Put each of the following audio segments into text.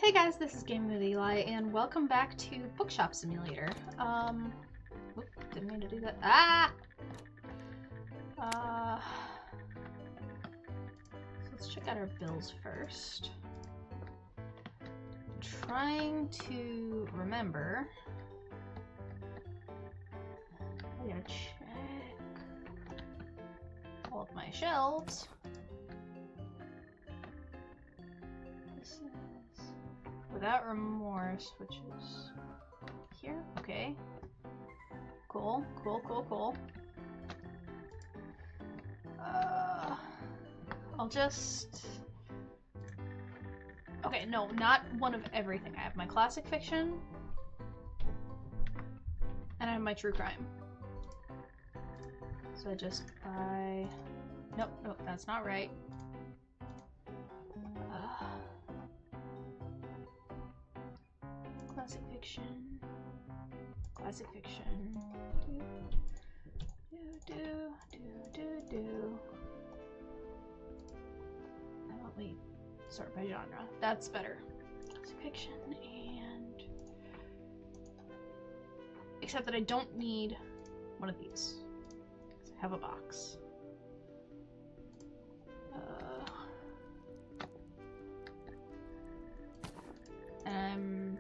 Hey guys, this is Gaming with Eli, and welcome back to Bookshop Simulator. Whoop, didn't mean to do that. So let's check out our bills first. Trying to remember. I gotta check all of my shelves. This is Without Remorse, which is here. Okay. Cool. I'll just... Okay, no, not one of everything. I have my classic fiction, and I have my true crime. So I just buy... Nope, that's not right. Classic fiction. How about we sort by genre? That's better. Classic fiction and... Except that I don't need one of these. I have a box. And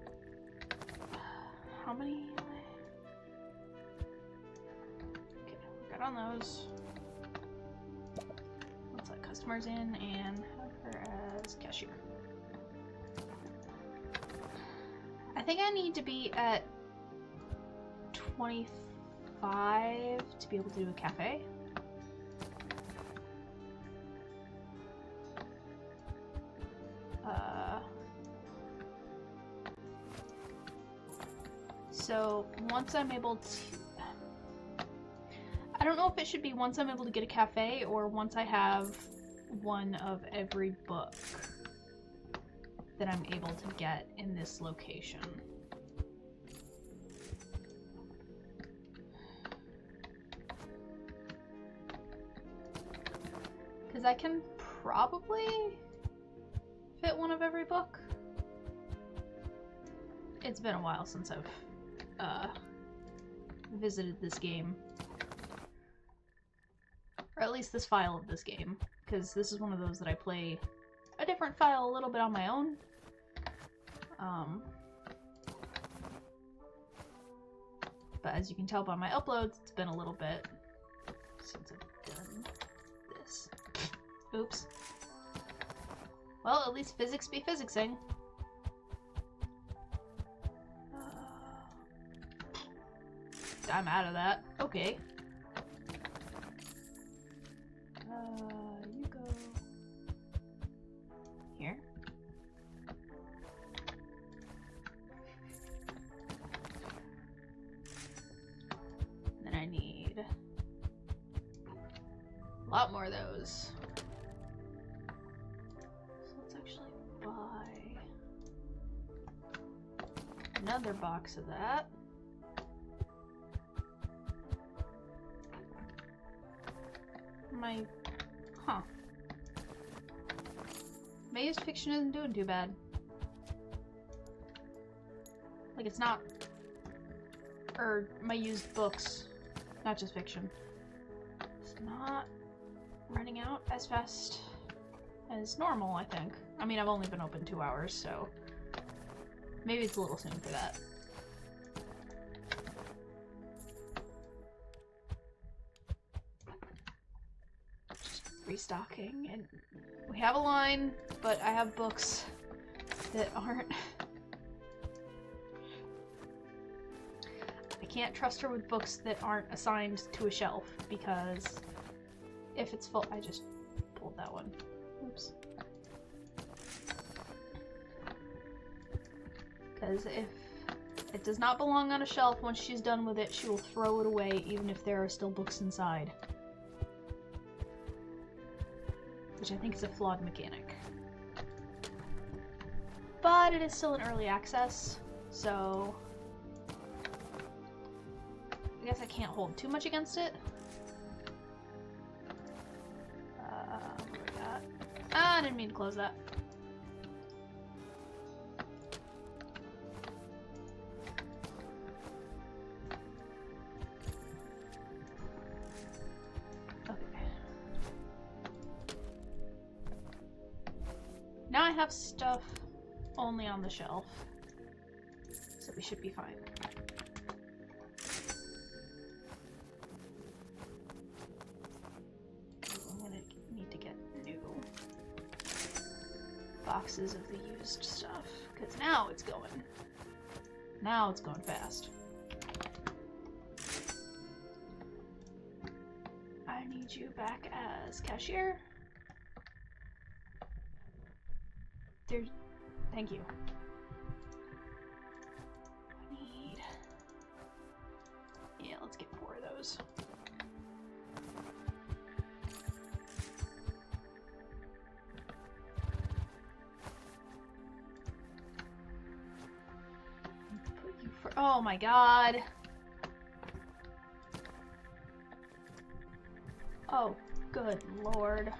how many? Okay, we got on those. Let's let customers in and have her as cashier. I think I need to be at 25 to be able to do a cafe. So once I'm able to... I don't know if it should be once I'm able to get a cafe or once I have one of every book that I'm able to get in this location. Because I can probably fit one of every book. It's been a while since I've visited this game. Or at least this file of this game. Because this is one of those that I play a different file a little bit on my own. But as you can tell by my uploads, it's been a little bit since I've done this. Oops. Well, at least physics be physicsing. I'm out of that. Okay. You go here. Then I need a lot more of those. So let's actually buy another box of that. My used fiction isn't doing too bad. Like, it's not... Or, my used books, not just fiction. It's not running out as fast as normal, I think. I mean, I've only been open 2 hours, so... Maybe it's a little soon for that. Restocking, and we have a line, but I have books that aren't... I can't trust her with books that aren't assigned to a shelf, because if it's full... I just pulled that one. Oops. Because if it does not belong on a shelf, once she's done with it, she will throw it away, even if there are still books inside. Which I think is a flawed mechanic. But it is still in early access, so I guess I can't hold too much against it. What do we got? Ah, I didn't mean to close that. have stuff only on the shelf, so we should be fine. I'm gonna need to get new boxes of the used stuff, because now it's going. Now it's going fast. I need you back as cashier. There's... Thank you. I need... Yeah, let's get 4 of those. Put you for... Oh my god. Oh, good lord.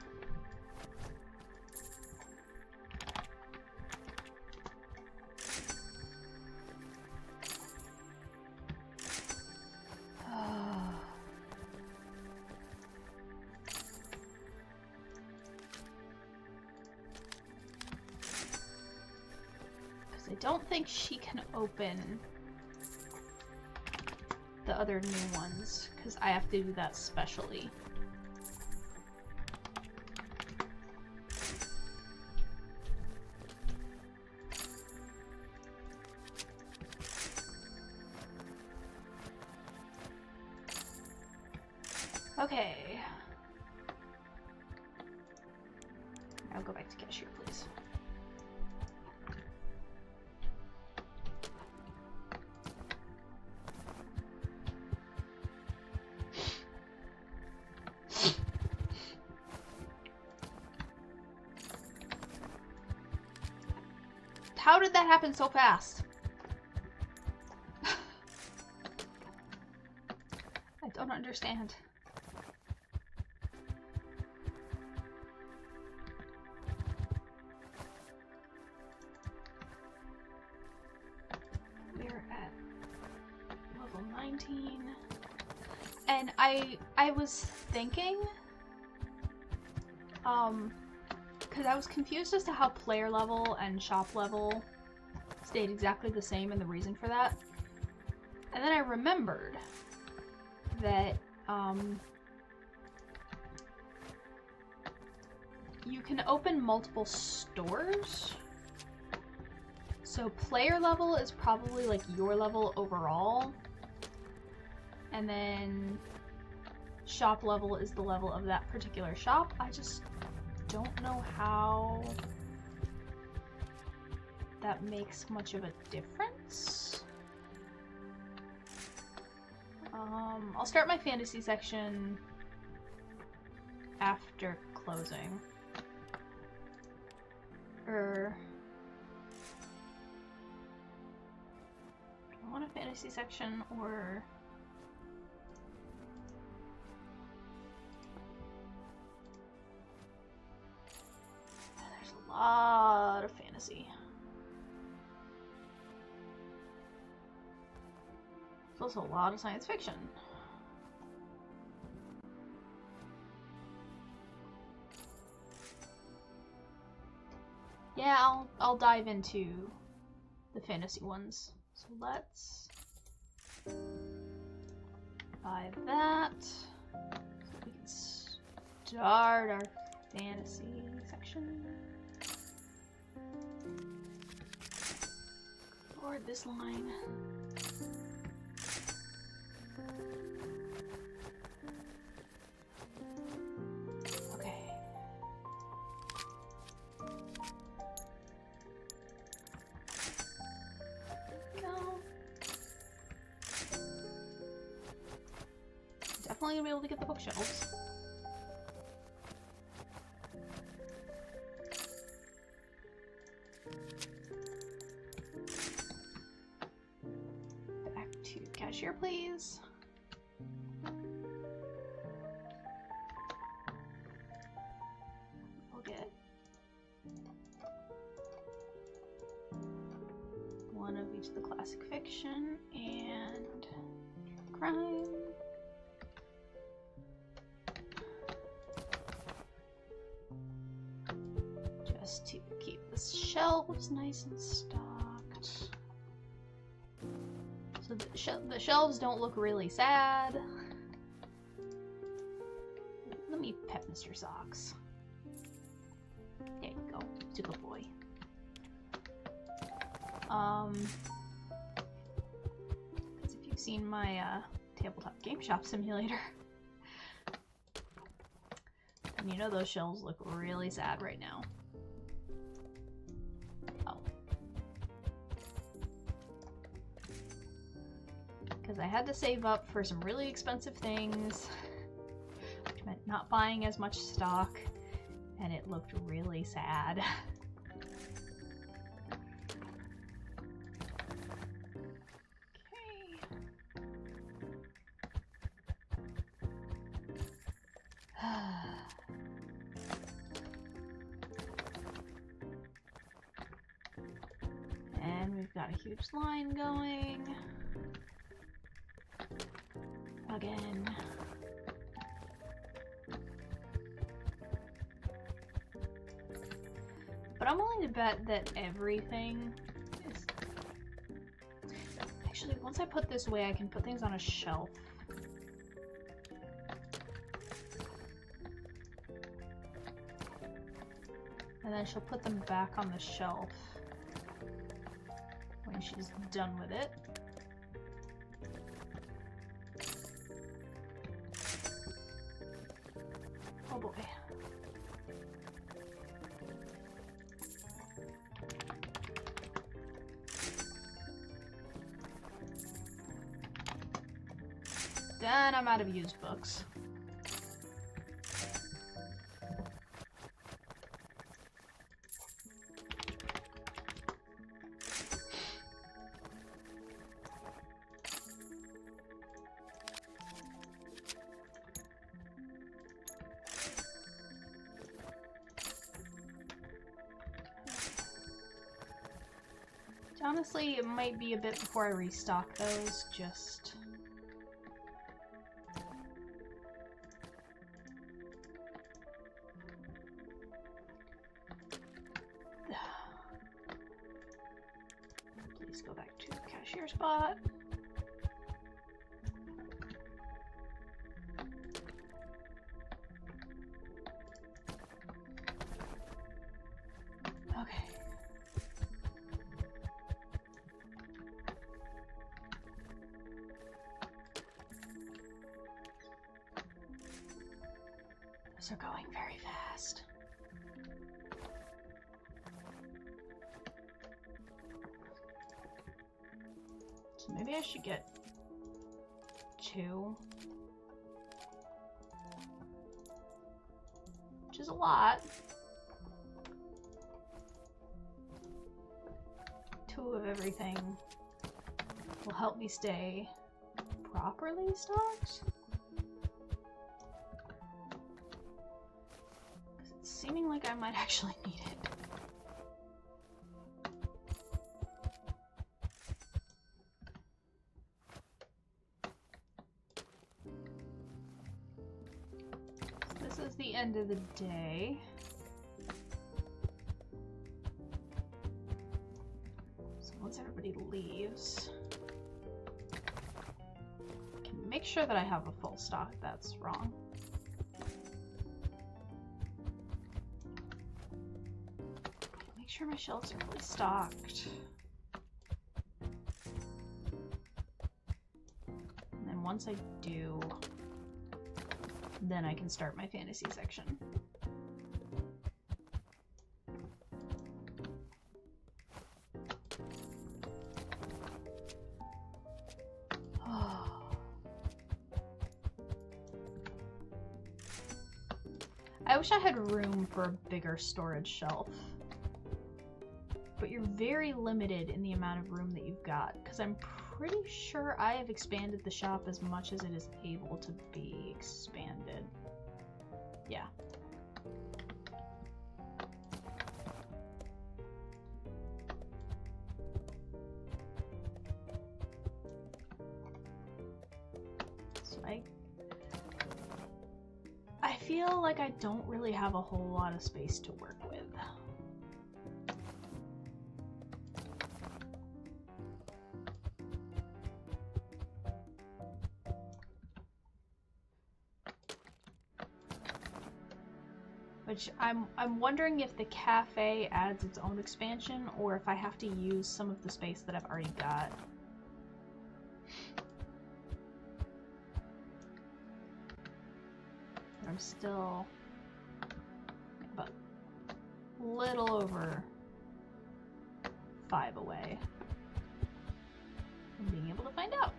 I don't think she can open the other new ones, because I have to do that specially. Okay. Now go back to cashier, please. How did that happen so fast? I don't understand. We're at level 19. And I was thinking, because I was confused as to how player level and shop level stayed exactly the same and the reason for that. And then I remembered that you can open multiple stores. So player level is probably like your level overall. And then shop level is the level of that particular shop. I just don't know how that makes much of a difference. I'll start my fantasy section after closing. Do I want a fantasy section or... There's a lot of fantasy. There's also a lot of science fiction. Yeah, I'll dive into the fantasy ones. So let's buy that. So we can start our fantasy section. Lord, this line. Okay. Go. Definitely gonna be able to get the bookshelves. Back to cashier, please. We'll get one of each of the classic fiction and crime. Just to keep the shelves nice and stocked. So the shelves don't look really sad. Let me pet Mr. Socks. There you go. He's a good boy. Because if you've seen my tabletop game shop simulator, and you know those shelves look really sad right now. Oh. Because I had to save up for some really expensive things, which meant not buying as much stock, and it looked really sad. And we've got a huge line going. Again. But I'm willing to bet that everything is... Actually, once I put this away, I can put things on a shelf. And then she'll put them back on the shelf when she's done with it. Oh boy. Then I'm out of used books. Honestly, it might be a bit before I restock those, just... Please go back to the cashier spot. Okay. Those are going very fast. So maybe I should get 2. Which is a lot. 2 of everything will help me stay properly stocked. It's seeming like I might actually need it. This is the end of the day. So once everybody leaves, I can make sure that I have a full stock. That's wrong. Make sure my shelves are fully stocked. And then once I do, then I can start my fantasy section. I wish I had room for a bigger storage shelf. But you're very limited in the amount of room that you've got, because I'm pretty sure I have expanded the shop as much as it is able to be expanded. Yeah. So I feel like I don't really have a whole lot of space to work with. Which I'm wondering if the cafe adds its own expansion or if I have to use some of the space that I've already got. I'm still about a little over 5 away from being able to find out.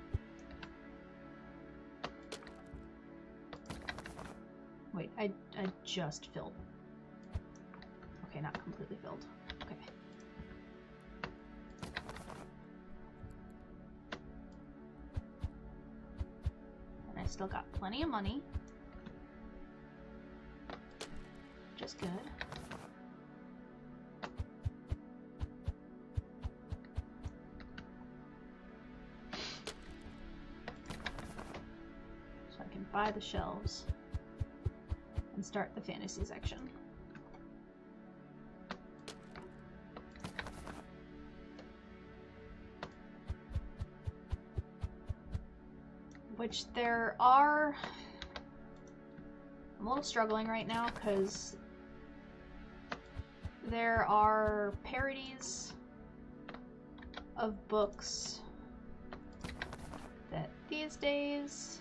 Wait, I just filled. Okay, not completely filled. Okay. And I still got plenty of money. Which is good. So I can buy the shelves and start the fantasy section. Which there are... I'm a little struggling right now because there are parodies of books that these days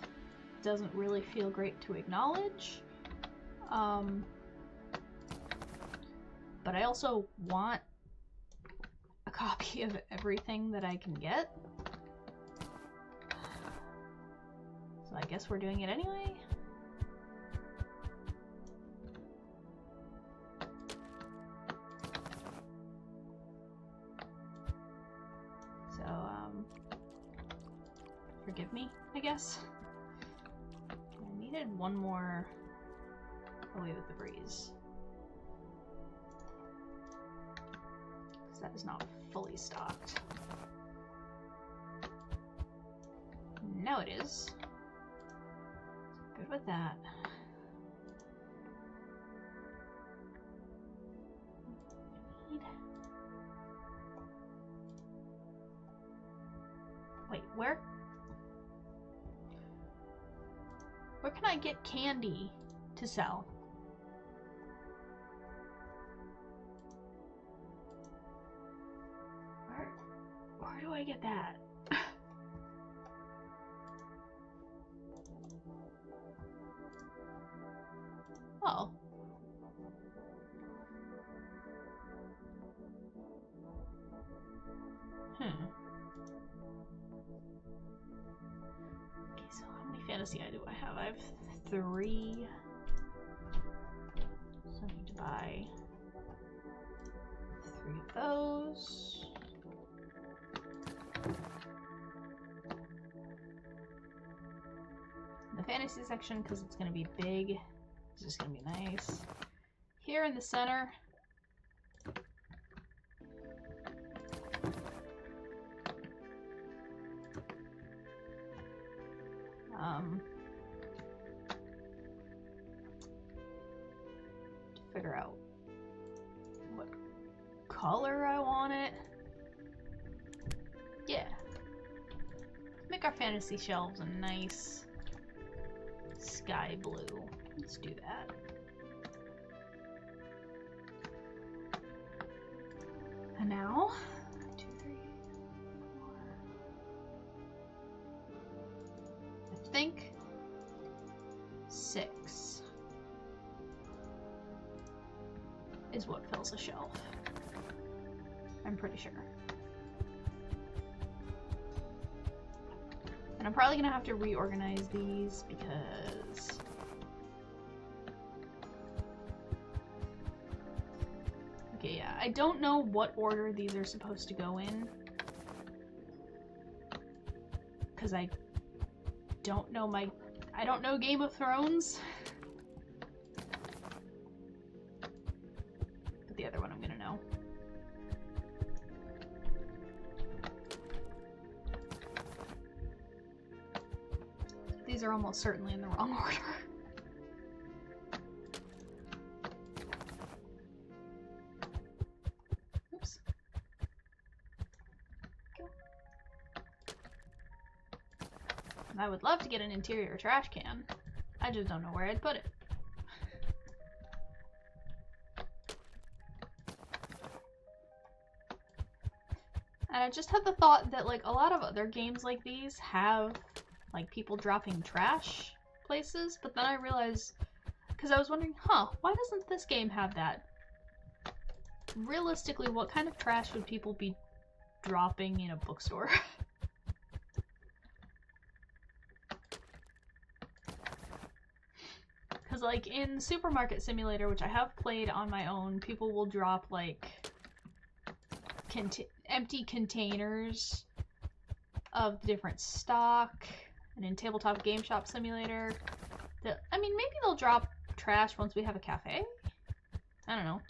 doesn't really feel great to acknowledge. But I also want a copy of everything that I can get. So I guess we're doing it anyway. So, forgive me, I guess. I needed one more Away with the Breeze. Because that is not fully stocked. Now it is. Good with that. Wait, where can I get candy to sell? Where do I get that? Oh. Okay, so how many fantasy do I have? I have 3. So I need to buy 3 of those. The fantasy section, because it's going to be big, it's just going to be nice. Here in the center, to figure out what color I want it. Yeah. Make our fantasy shelves a nice sky blue. Let's do that. And now, 2, 3, 4. I think 6 is what fills a shelf. I'm pretty sure. And I'm probably gonna have to reorganize these because okay, yeah, I don't know what order these are supposed to go in because I don't know Game of Thrones. But the other one I'm gonna know. These are almost certainly in the wrong order. Oops. Go. I would love to get an interior trash can. I just don't know where I'd put it. And I just had the thought that, like, a lot of other games like these have, like, people dropping trash places, but then I realized, because I was wondering, why doesn't this game have that? Realistically, what kind of trash would people be dropping in a bookstore? Because, like, in Supermarket Simulator, which I have played on my own, people will drop, like, empty containers of different stock. And in Tabletop Game Shop Simulator, I mean, maybe they'll drop trash once we have a cafe? I don't know.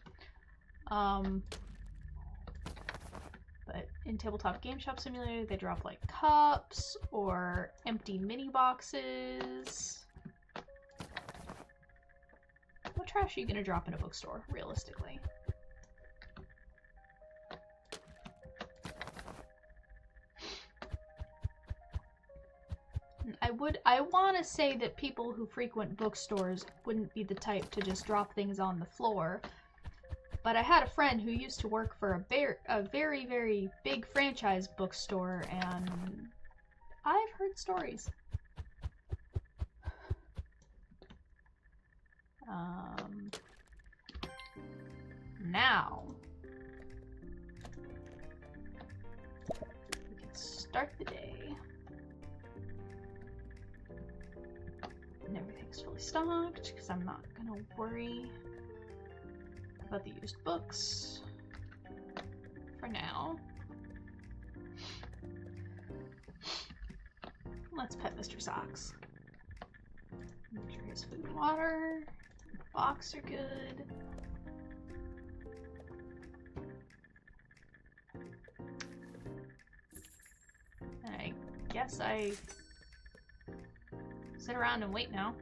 But in Tabletop Game Shop Simulator, they drop, like, cups or empty mini boxes. What trash are you gonna drop in a bookstore, realistically? I want to say that people who frequent bookstores wouldn't be the type to just drop things on the floor, but I had a friend who used to work for a very, very big franchise bookstore, and I've heard stories. Now we can start the day. And everything's fully stocked because I'm not gonna worry about the used books for now. Let's pet Mr. Socks. Make sure his food and water, box are good. And I guess I sit around and wait now.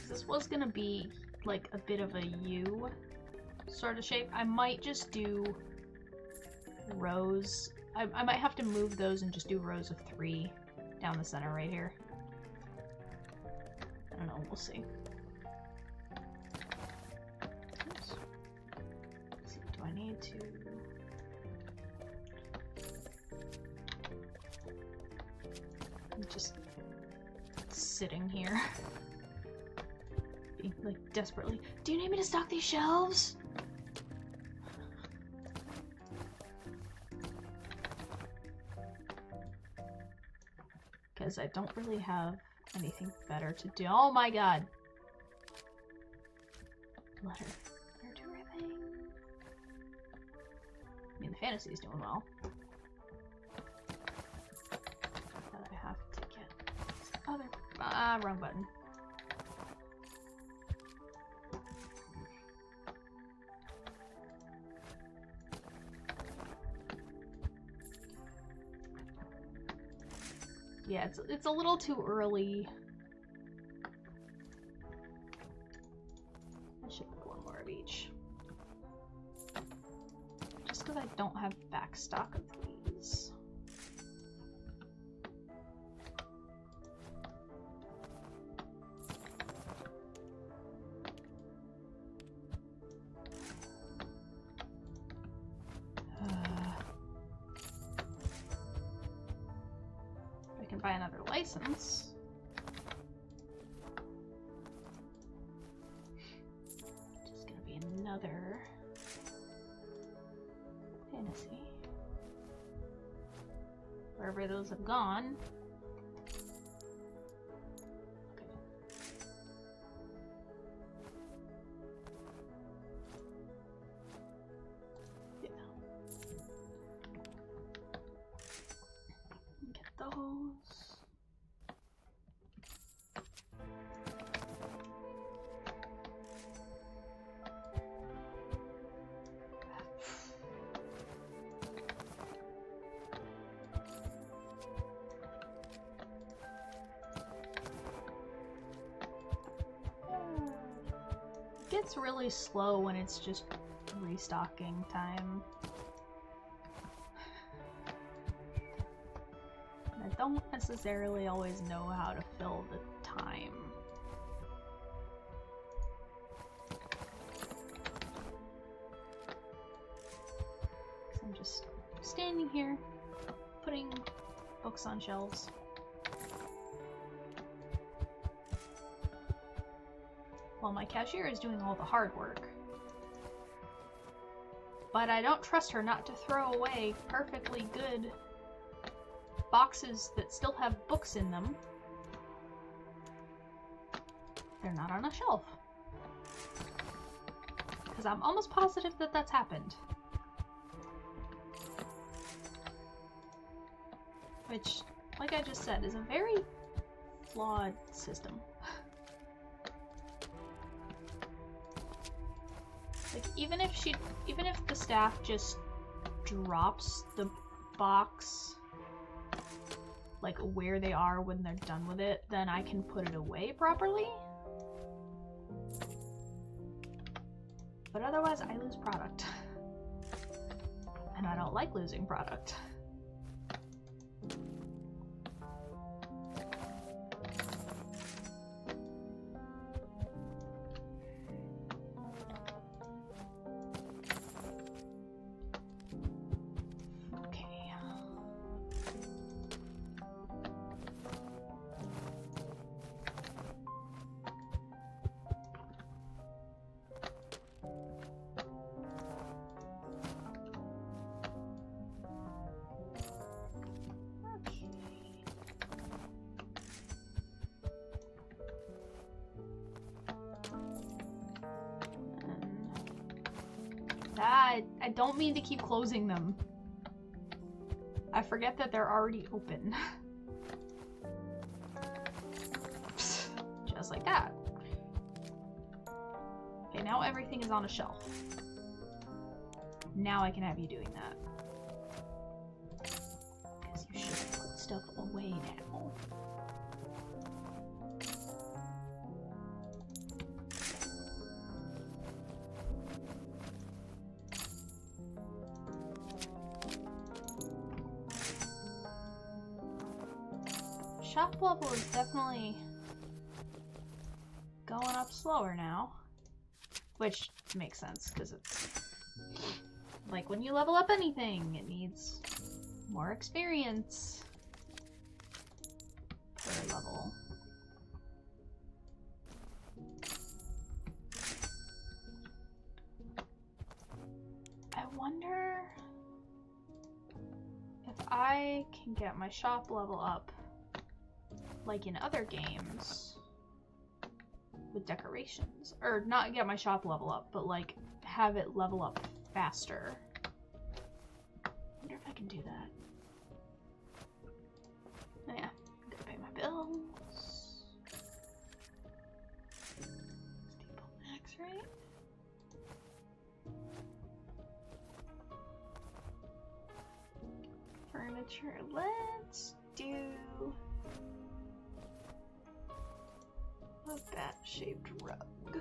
This was gonna be like a bit of a U sort of shape. I might just do rows. I might have to move those and just do rows of 3 down the center right here. I don't know, we'll see. Oops. Let's see, do I need to... I'm just sitting here. Like, desperately. Do you need me to stock these shelves? Because I don't really have anything better to do. Oh my god! Letter do everything. I mean, the fantasy's doing well. But I have to get this other... wrong button. Yeah, it's a little too early. I should put 1 more of each. Just because I don't have back stock of these. Buy another license. Just gonna be another fantasy. Wherever those have gone. Okay. Yeah. Get those. Gets really slow when it's just restocking time. I don't necessarily always know how to fill the time. standing here, putting books on shelves. While my cashier is doing all the hard work. But I don't trust her not to throw away perfectly good boxes that still have books in them. They're not on a shelf. Because I'm almost positive that that's happened. Which, like I just said, is a very flawed system. Like, even if the staff just drops the box, like, where they are when they're done with it, then I can put it away properly. But otherwise, I lose product. And I don't like losing product. I don't mean to keep closing them. I forget that they're already open. Just like that. Okay, now everything is on a shelf. Now I can have you doing that. Because you should put stuff away now. Shop level is definitely going up slower now, which makes sense because it's like when you level up anything, it needs more experience per level. I wonder if I can get my shop level up like in other games with decorations, or not get my shop level up, but like have it level up faster. I wonder if I can do that. Oh, yeah, I'm gonna pay my bills. Staple max, right? Furniture, let's do a bat-shaped rug.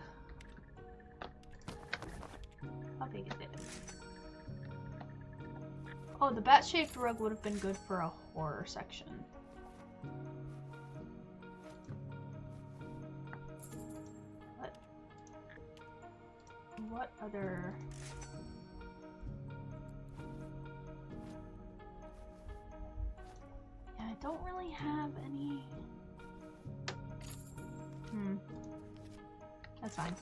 How big is it? Oh, the bat-shaped rug would have been good for a horror section. What other... Yeah, I don't really have any... That's fine.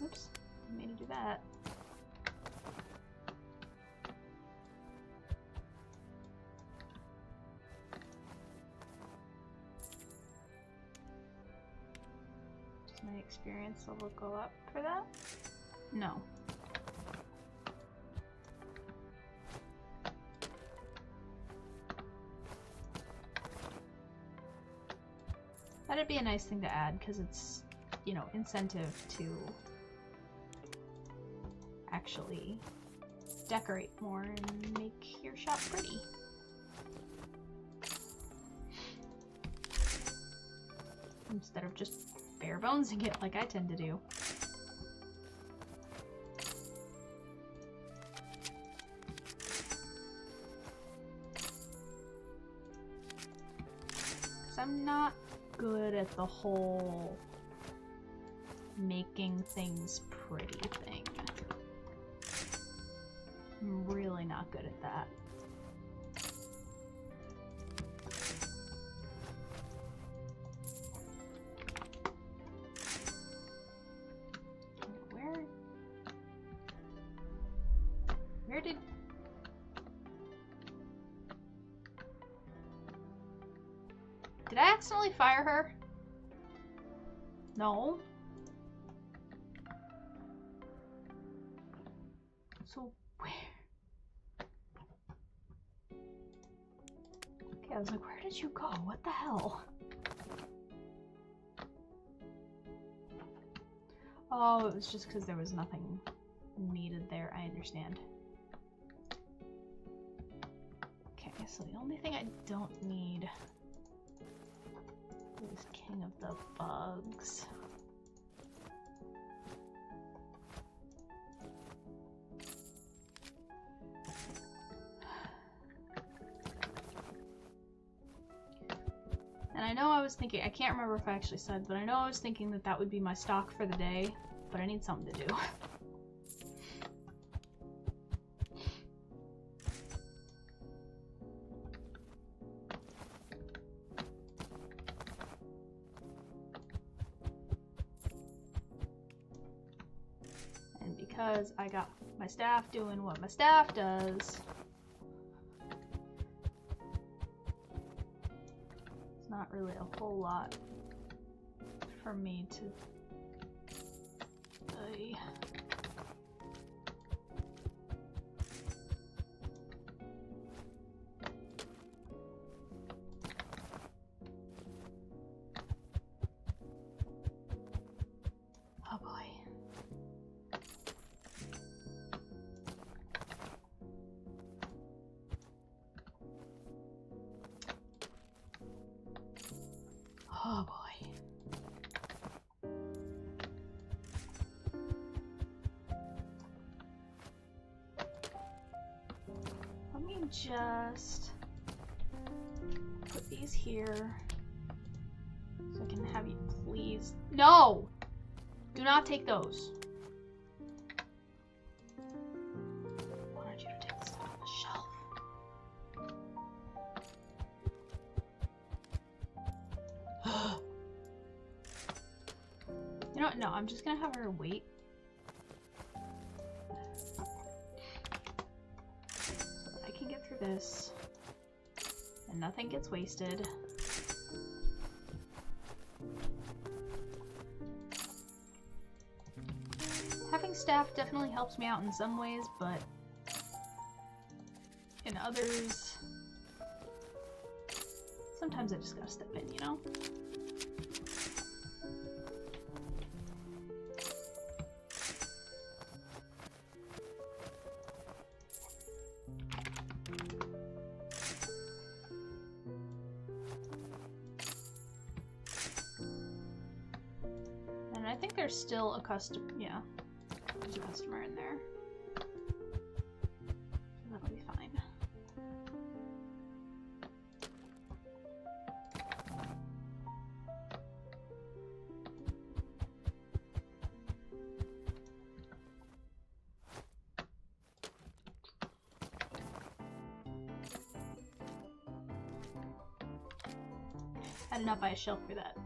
Oops, didn't mean to do that. Does my experience level go up for that? No. That'd be a nice thing to add, because it's, you know, incentive to actually decorate more and make your shop pretty. Instead of just bare bonesing it like I tend to do. Because I'm not good at the whole making things pretty thing. I'm really not good at that. Where did... Did I accidentally fire her? No. So where? Okay, I was like, where did you go? What the hell? Oh, it was just because there was nothing needed there. I understand. Okay, so the only thing I don't need is King of the Bugs. And I know I was thinking, I can't remember if I actually said, but I know I was thinking that that would be my stock for the day, but I need something to do. And because I got my staff doing what my staff does, not really a whole lot for me to oh boy. Oh boy. Let me just put these here so I can have you please. No! Do not take those. I wanted you to take the stuff on the shelf. You know what? No, I'm just gonna have her wait. So that I can get through this. And nothing gets wasted. Having staff definitely helps me out in some ways, but in others, sometimes I just gotta step in, you know? And I think there's still a customer, yeah, there's a customer in there. So that'll be fine. I did not buy a shelf for that.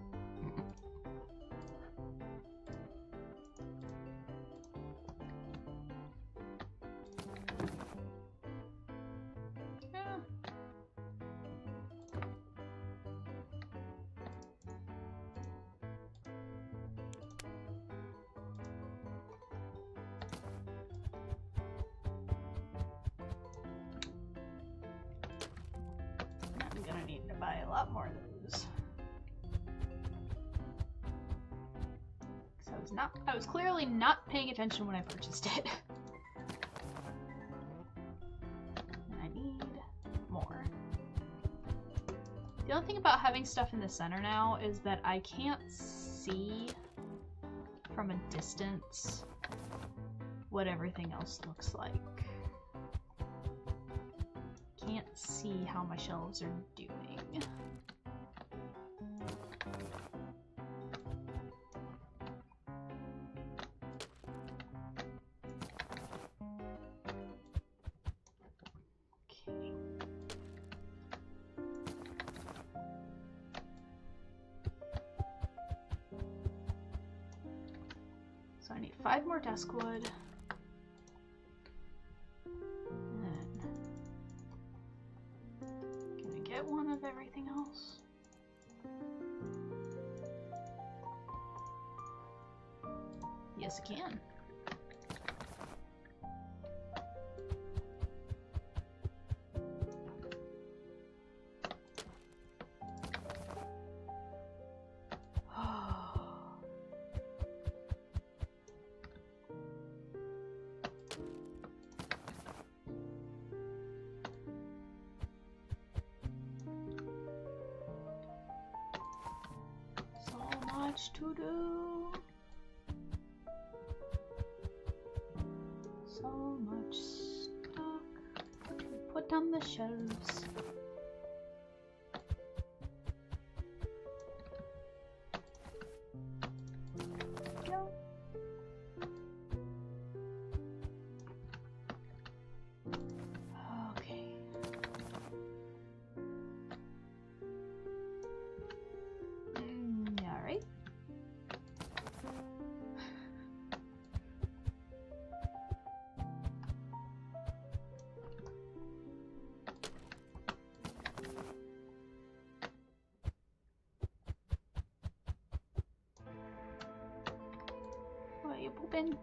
I'm gonna need to buy a lot more of those. I was clearly not paying attention when I purchased it. And I need more. The only thing about having stuff in the center now is that I can't see from a distance what everything else looks like. Can't see how my shelves are doing. I need 5 more desk wood. And then can I get one of everything else? Yes, I can. To do so much stock to put on the shelves. No. Okay. Yeah, right. What are you pooping?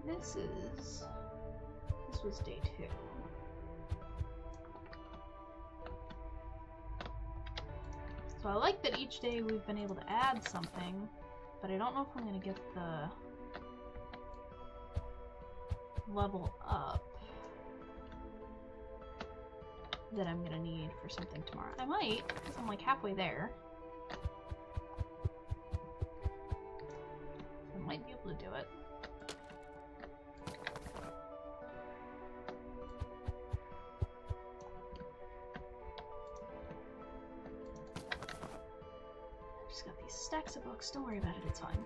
This was day 2. So I like that each day we've been able to add something, but I don't know if I'm gonna get the level up that I'm gonna need for something tomorrow. I might, because I'm like halfway there. I might be able to do it. I've just got these stacks of books, don't worry about it, it's fine.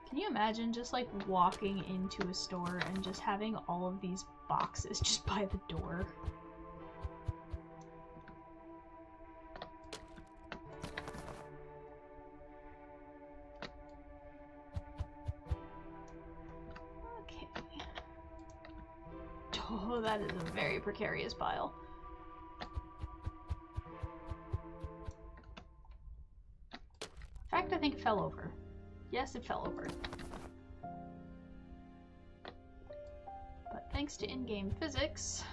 Can you imagine just like walking into a store and just having all of these boxes just by the door? Okay. Oh, that is a very precarious pile. In fact, I think it fell over. Yes, it fell over. But thanks to in-game physics,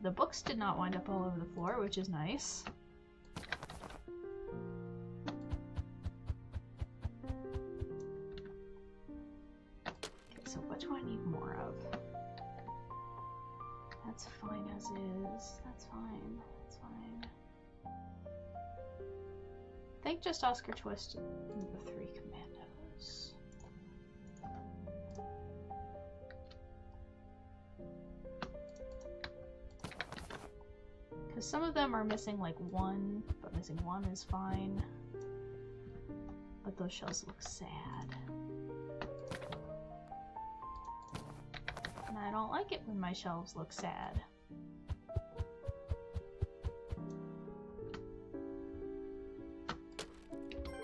the books did not wind up all over the floor, which is nice. Okay, so what do I need more of? That's fine as is. That's fine. That's fine. I think just Oscar Twist and the 3 commandos. Because some of them are missing like 1, but missing 1 is fine. But those shells look sad. And I don't like it when my shelves look sad.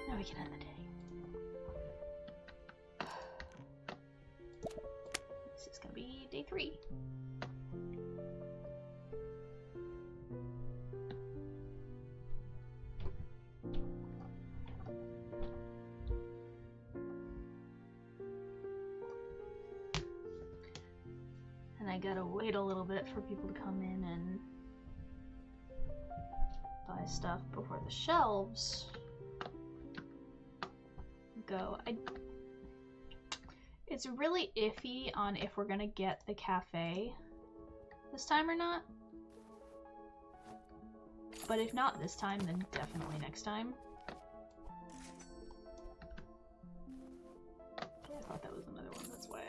Now we can end the day. This is gonna be day 3. And I gotta wait a little bit for people to come in and buy stuff before the shelves go. It's really iffy on if we're gonna get the cafe this time or not. But if not this time, then definitely next time. Okay, I thought that was another one, that's why I...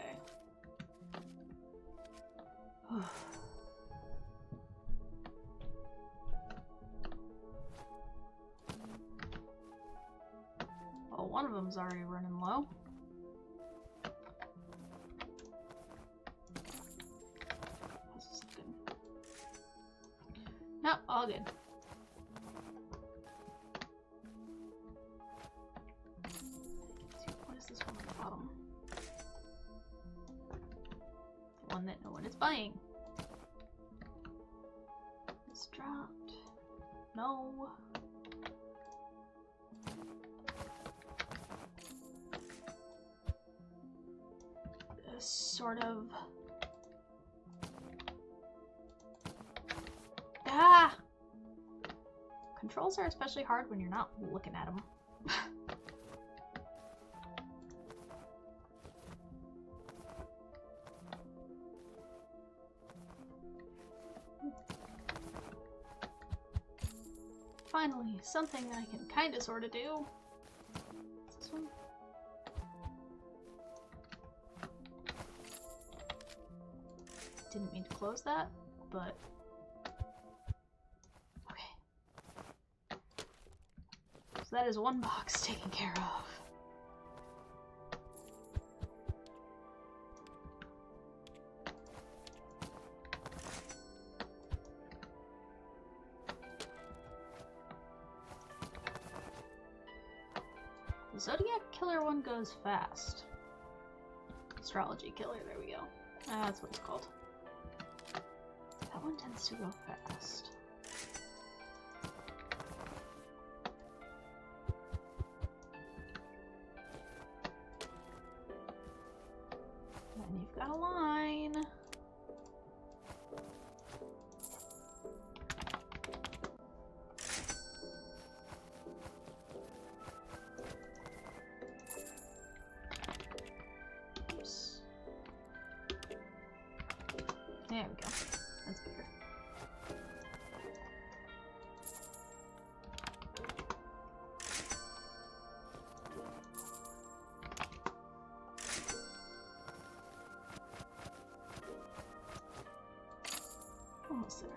Oh, one of them's already running low. No, all good. What is this one on the bottom? The one that no one is buying. It's dropped. No. This sort of... Ah! Controls are especially hard when you're not looking at them. Finally, something I can kinda sorta do. What's this one? Didn't mean to close that, but... okay. So that is one box taken care of. The Zodiac Killer one goes fast. Astrology Killer, there we go. That's what it's called. That one tends to go fast. And you've got a line. Oops. There we go. That's bigger. Almost there.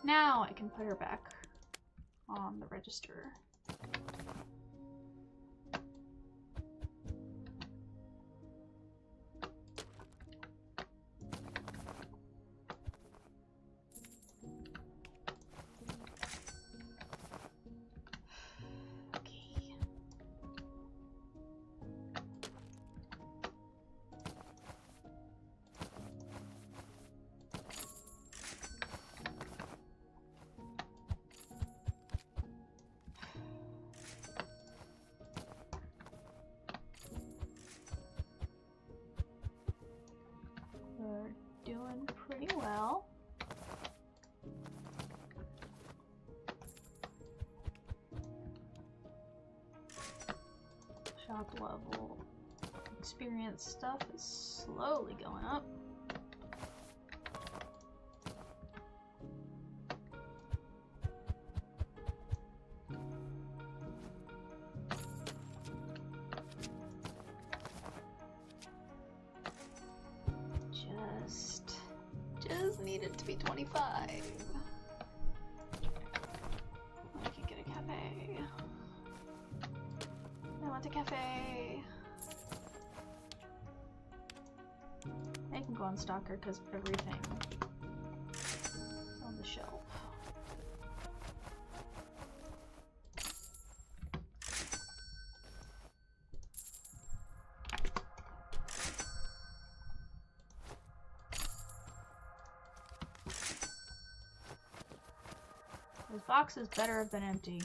Now I can put her back on the register. Okay. We're doing pretty well. Shop level experience stuff is slowly going up. Just need it to be 25. I can get a cafe. I want a cafe. I can go on Stalker because everything is on the shelf. Those boxes better have been empty.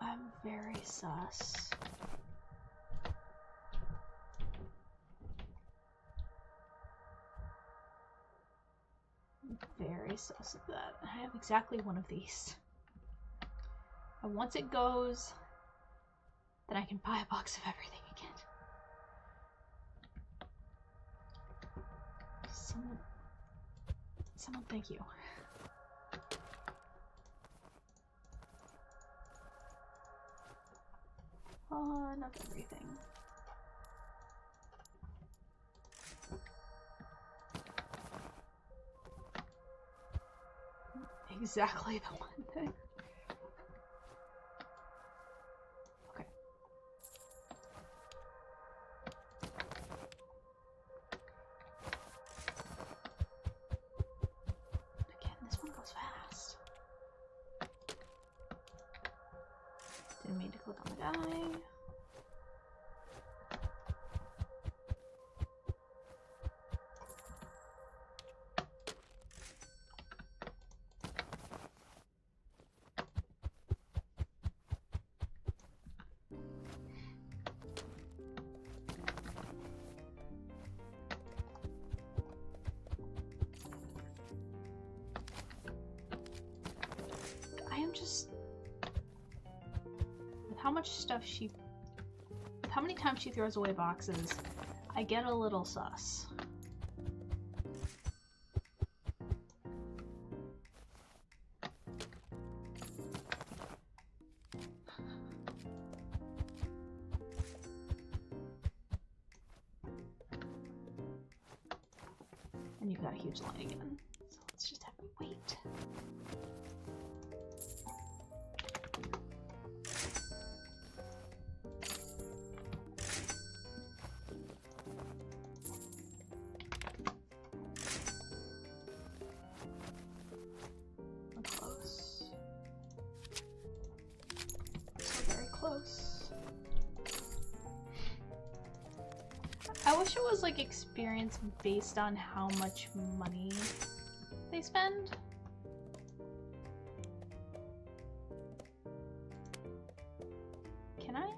I'm very sus. I'm very sus of that. I have exactly one of these. And once it goes, then I can buy a box of everything again. Someone thank you. ton of everything. Exactly the one thing. Okay. Again, this one goes fast. Didn't mean to click on the guy. I am just, with how much stuff she, with how many times she throws away boxes, I get a little sus. And you've got a huge line again, so let's just have to wait. Close. I wish it was like experience based on how much money they spend. Can I?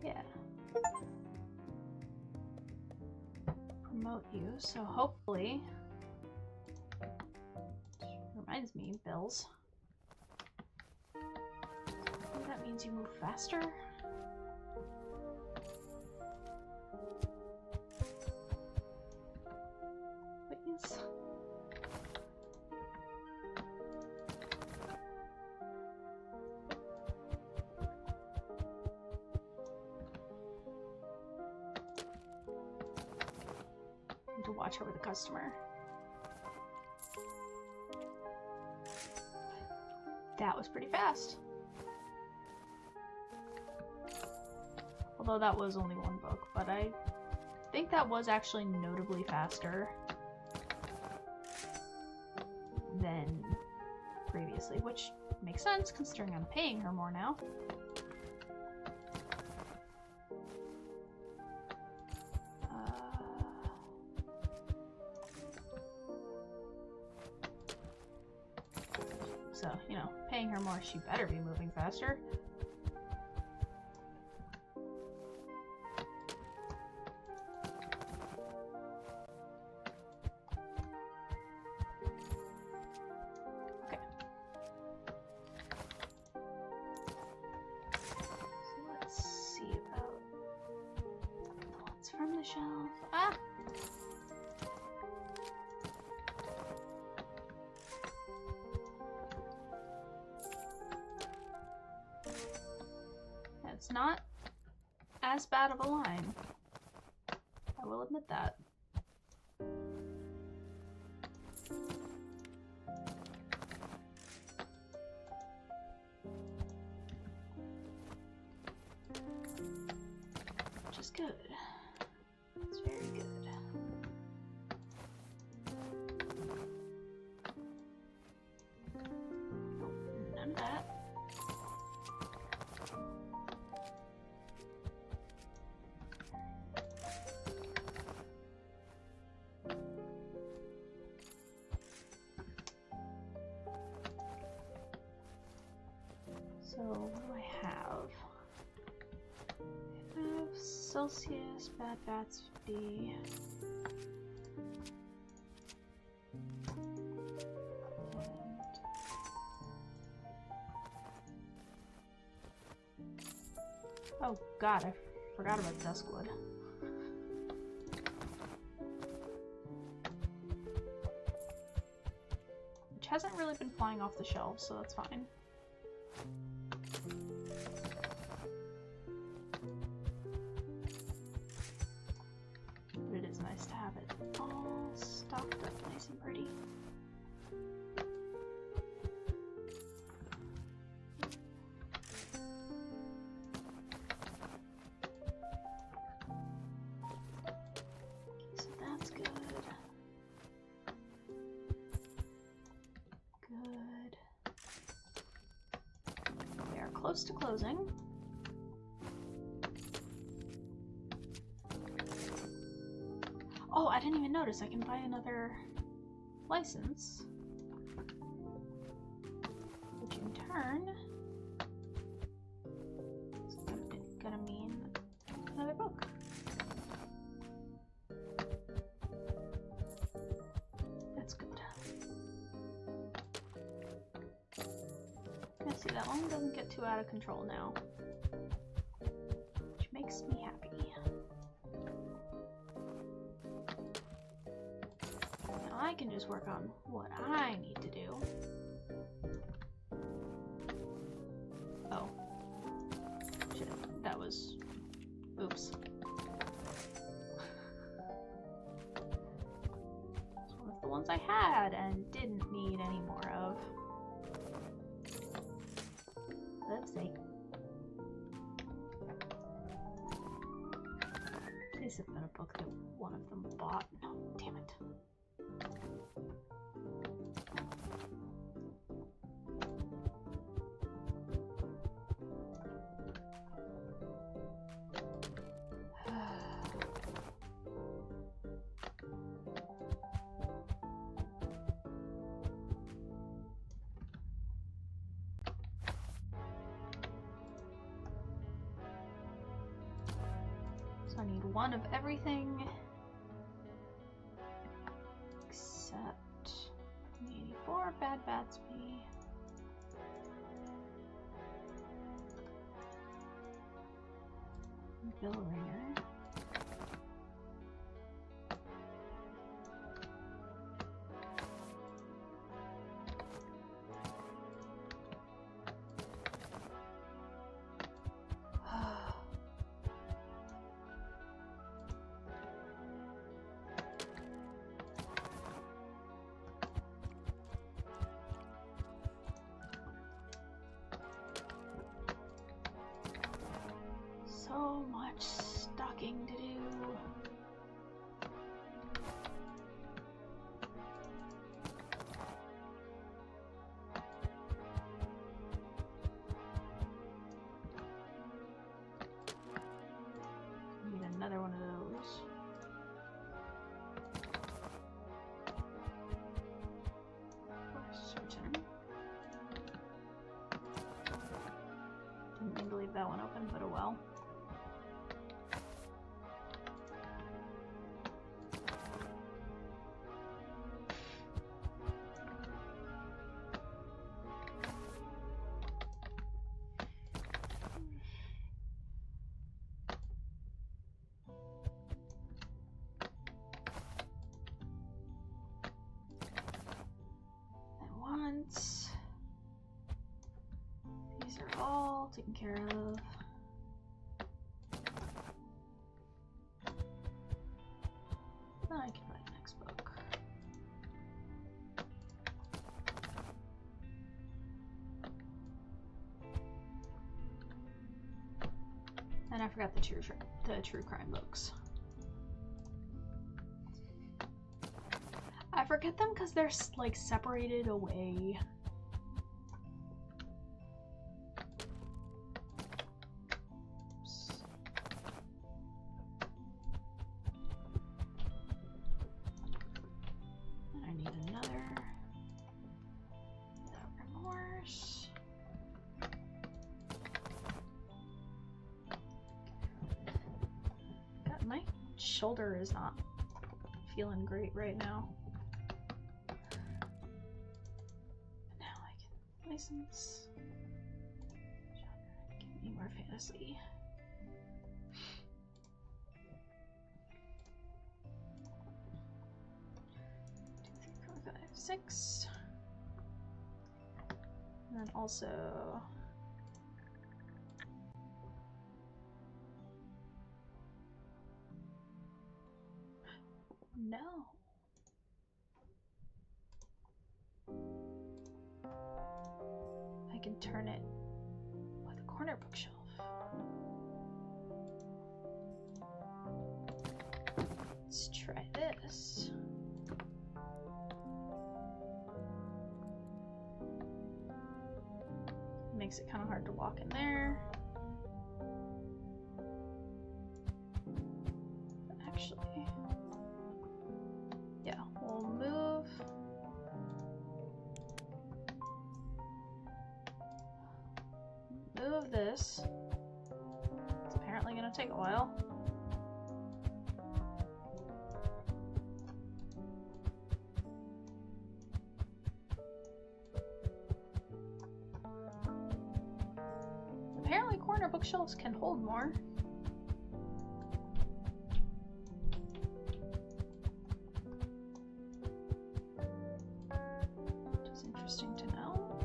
Yeah. Promote you, so hopefully. Reminds me, bills. Maybe that means you move faster? Please. Need to watch over the customer. That was pretty fast. Although that was only one book, but I think that was actually notably faster than previously, which makes sense considering I'm paying her more now. So, you know, paying her more, she better be moving faster. Okay. So let's see about what's from the shelf. Ah! It's not as bad of a line. I will admit that. Which is good. It's very good. Nope, none of that. So, what do I have? I have Celsius, Bad Bats 50. Oh god, I forgot about Duskwood. Which hasn't really been flying off the shelves, so that's fine. But it is nice to have it all stocked up nice and pretty. So that's good. Good. We are close to closing. Oh, I didn't even notice. I can buy another license, which in turn is gonna mean another book. That's good. Let's see, that one doesn't get too out of control now, which makes me happy. I can just work on what I need to do. Oh. Shit. That was... Oops. It's one of the ones I had and didn't need any more of. Oopsie. This has been a book that one of them bought. No, damn it. So I need one of everything except 84 Bad Batsby. Bill Ringer. So much stocking to do. Need another one of those. For certain. Didn't mean to leave that one open, but oh well. These are all taken care of. Then I can buy the next book. And I forgot the true crime books. I forget them because they're like separated away. And I need another. Remorse. God, my shoulder is not feeling great right now. License. Genre. Give me more fantasy. 2, 3, 4, 5, 6. And then also... No. I can turn it with a corner bookshelf. Let's try this. Makes it kind of hard to walk in there. But actually, yeah, we'll move. Move this. It's apparently going to take a while. Apparently corner bookshelves can hold more. Which is interesting to know.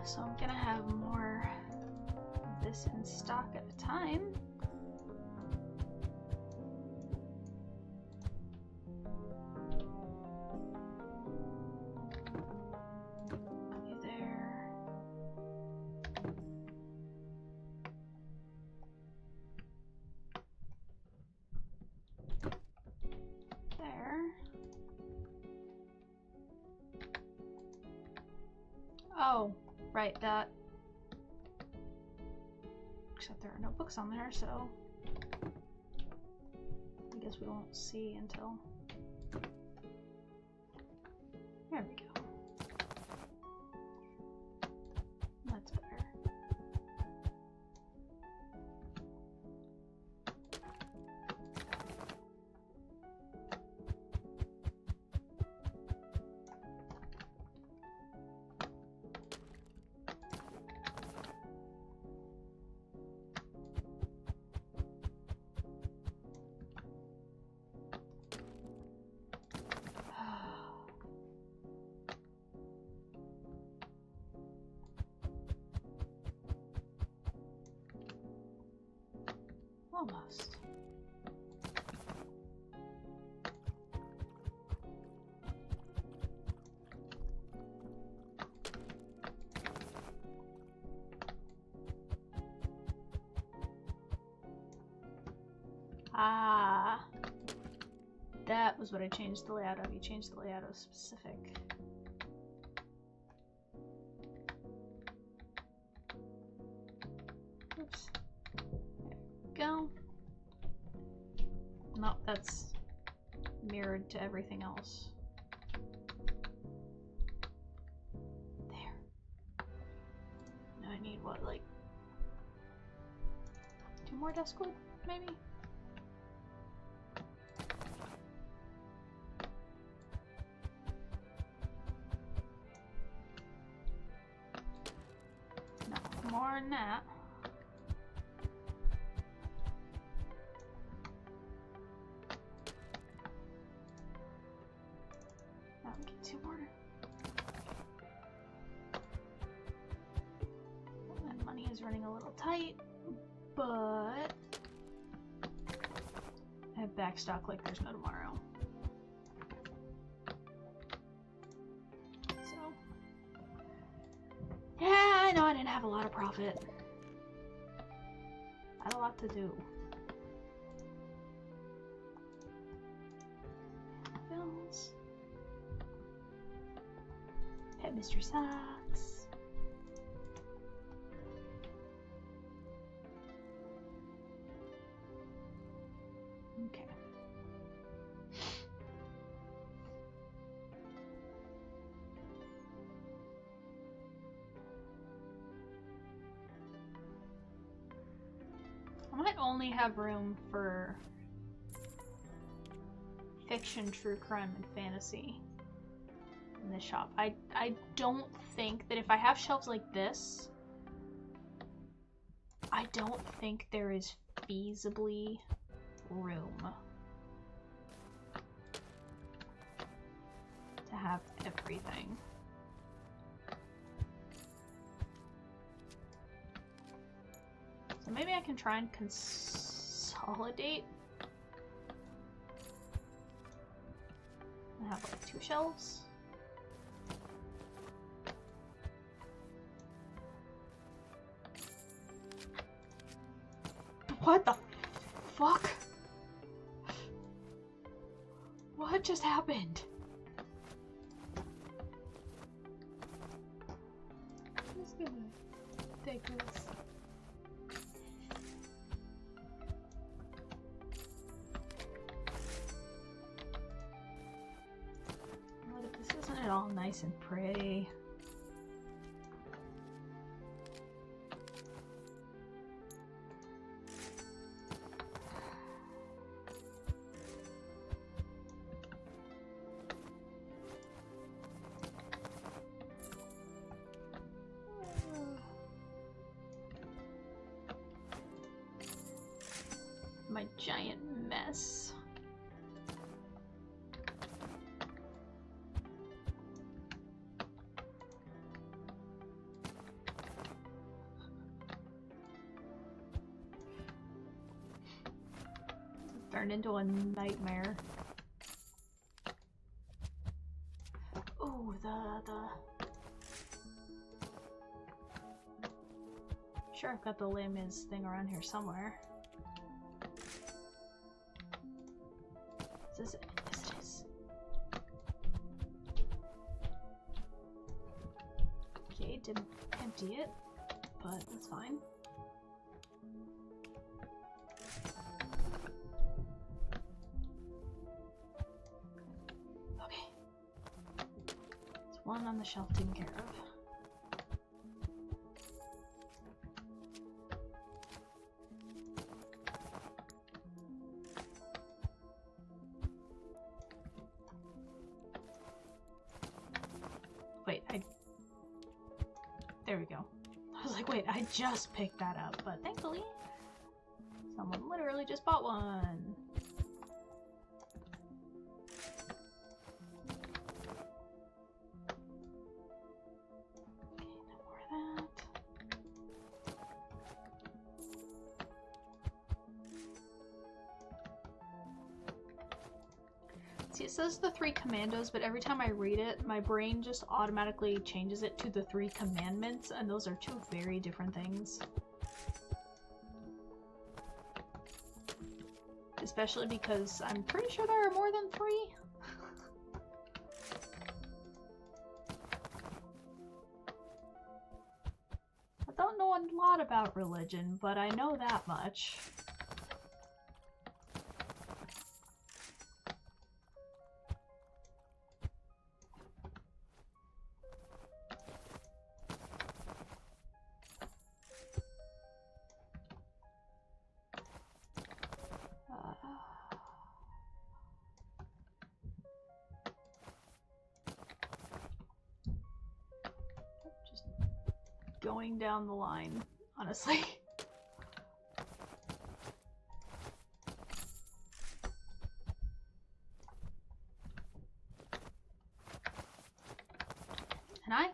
So I'm gonna have more of this in stock at a time. Oh, right, that. Except there are no books on there, so I guess we won't see until... There we go. That's better. Almost. Ah, that was what I changed the layout of. You changed the layout of specific. Oops. Go. No, that's mirrored to everything else. There. Now I need what, like 2 more desk wood, maybe? No, more than that. Running a little tight, but I have backstock like there's no tomorrow. So, yeah, I know I didn't have a lot of profit. I had a lot to do. Bills. Headmistress sucks. Okay. I might only have room for fiction, true crime, and fantasy in this shop. I don't think that if I have shelves like this, I don't think there is feasibly room to have everything. So maybe I can try and consolidate and have like 2 shelves. What the fuck? What just happened? I'm just gonna take this. What if this isn't at all nice and pretty? My giant mess. Turned into a nightmare. Ooh, Sure, I've got the Les Mis thing around here somewhere. Is this it? Yes, it is. Okay, didn't empty it, but that's fine. Okay. There's one on the shelf taken care of. Wait, there we go. I was like, wait, I just picked that up, but thankfully, someone literally just bought one. Okay, no more of that. See, it says the 3 commandos, but every time I read it, my brain just automatically changes it to the 3 commandments, and those are 2 very different things. Especially because I'm pretty sure there are more than 3. I don't know a lot about religion, but I know that much. Just going down the line, honestly. And I,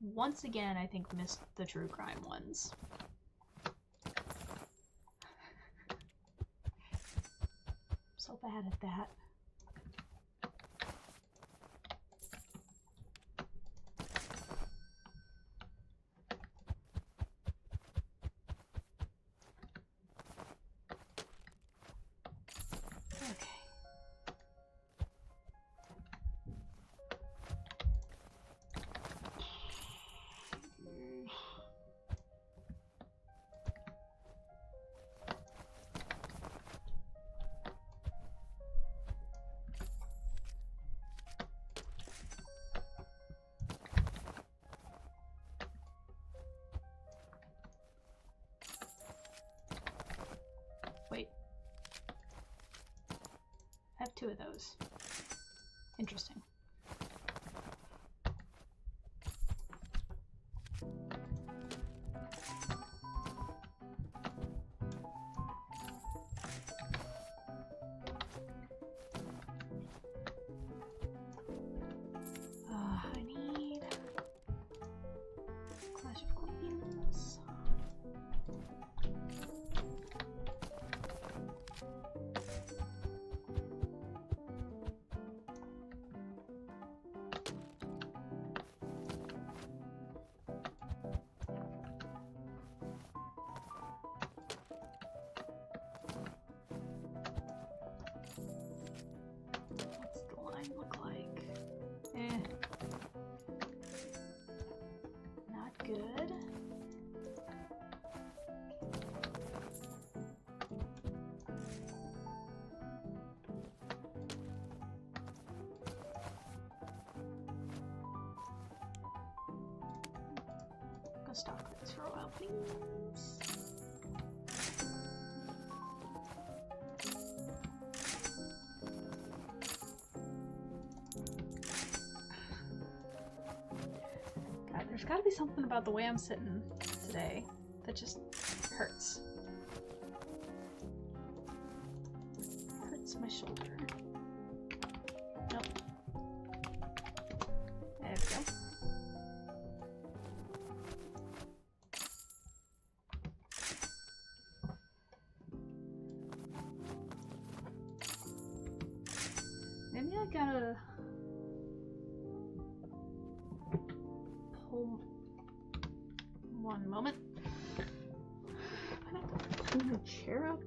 once again, I think missed the true crime ones. So bad at that. Wait. I have 2 of those. Interesting. things. God, there's gotta be something about the way I'm sitting today that just hurts. Hurts my shoulder. Nope. There we go. Maybe I gotta pull one moment. I have to pull my chair up.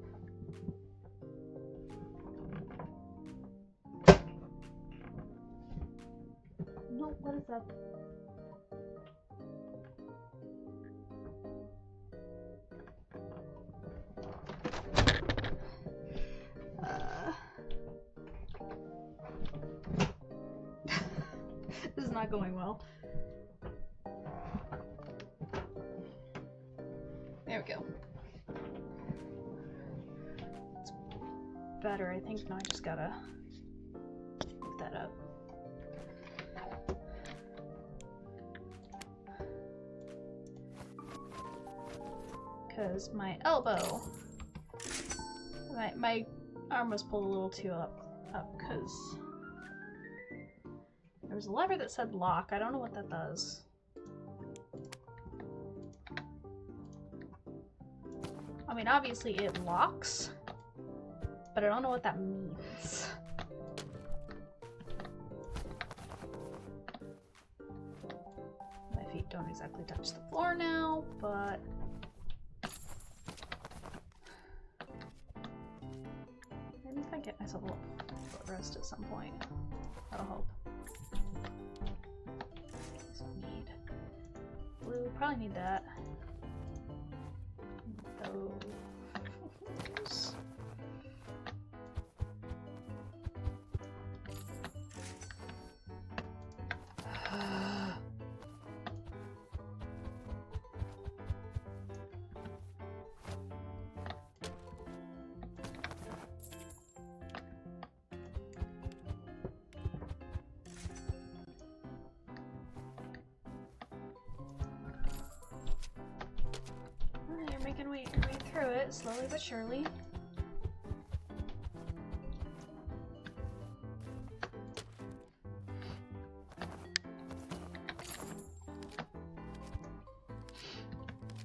No, what is that? This is not going well. There we go. It's better, I think. Now I just gotta pick that up. Because my elbow, my arm was pulled a little too up because there was a lever that said lock. I don't know what that does. I mean, obviously it locks, but I don't know what that means. My feet don't exactly touch the floor now, but maybe if I get myself a little footrest at some point, that'll help. So need blue, probably need that. Those. You're making your way through it, slowly but surely.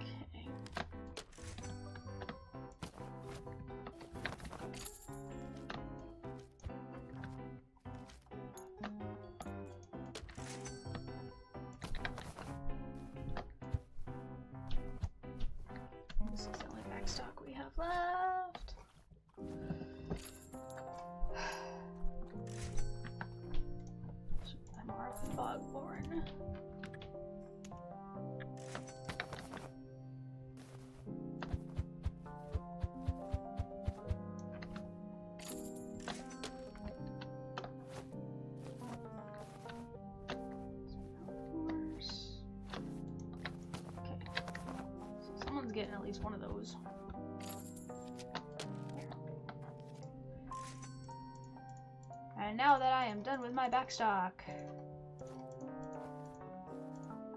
Okay. This is the only back stock we have left. I'm Arthur Bogborn. Getting at least one of those. And now that I am done with my backstock,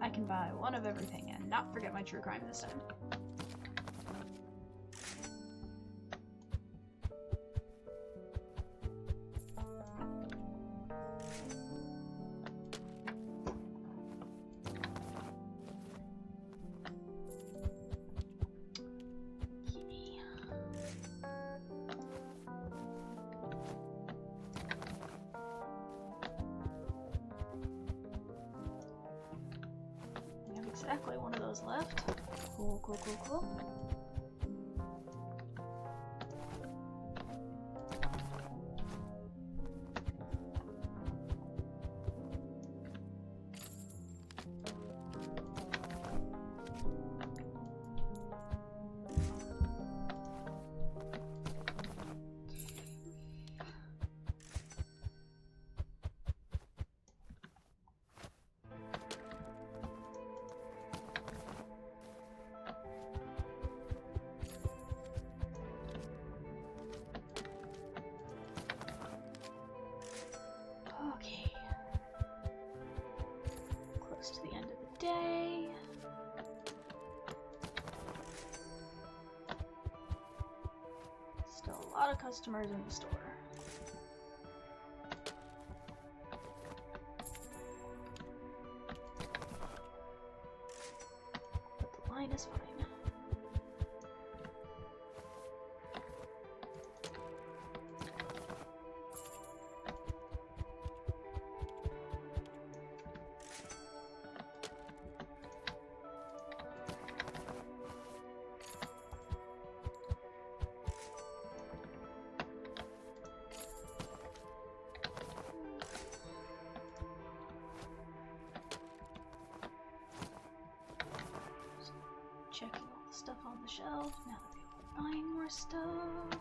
I can buy one of everything and not forget my true crime this time. Exactly one of those left. Cool, cool, cool, cool. Still a lot of customers in the store. But the line is fine. Checking all the stuff on the shelf. Now that people are buying more stuff.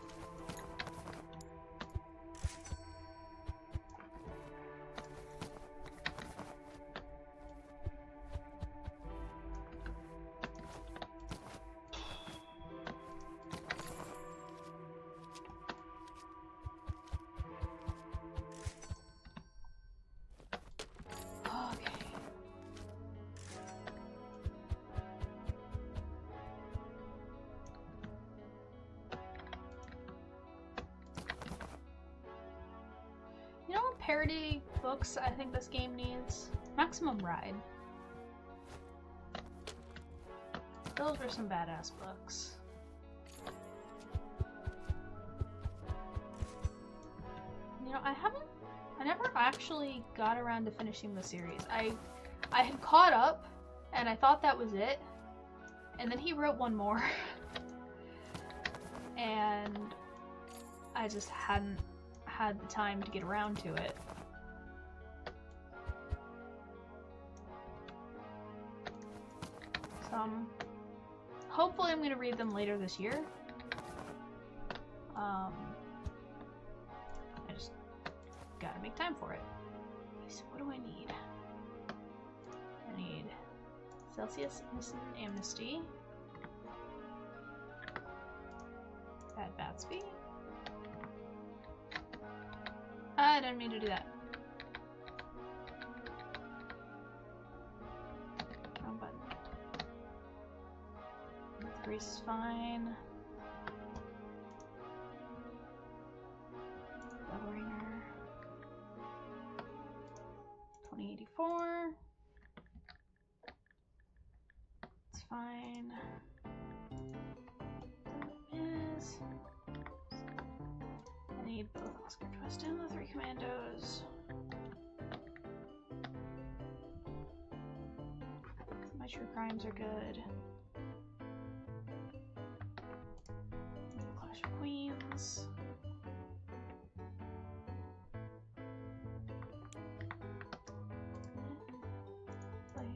You know what parody books I think this game needs? Maximum Ride. Those were some badass books. You know, I never actually got around to finishing the series. I had caught up, and I thought that was it. And then he wrote one more. And I just hadn't had the time to get around to it. So hopefully I'm going to read them later this year. I just gotta make time for it. Okay, so what do I need? I need Celsius Instant Amnesty. Bad Batsby. I don't mean to do that. Wrong button. Grease is fine. Double ringer. 2084. It's fine. That is. I need both Oscar Twist and the 3 Commandos. My True Crimes are good. Clash of Queens.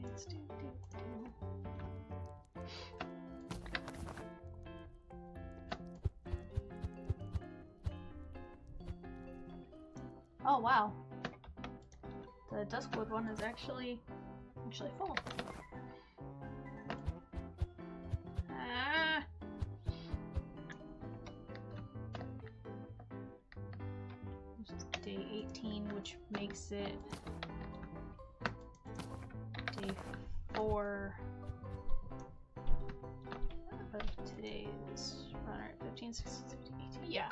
Let's do. Oh wow, the Duskwood one is actually full. Ah. This is day 18, which makes it day 4 of today's runner. 15, 16, 17, 18. Yeah.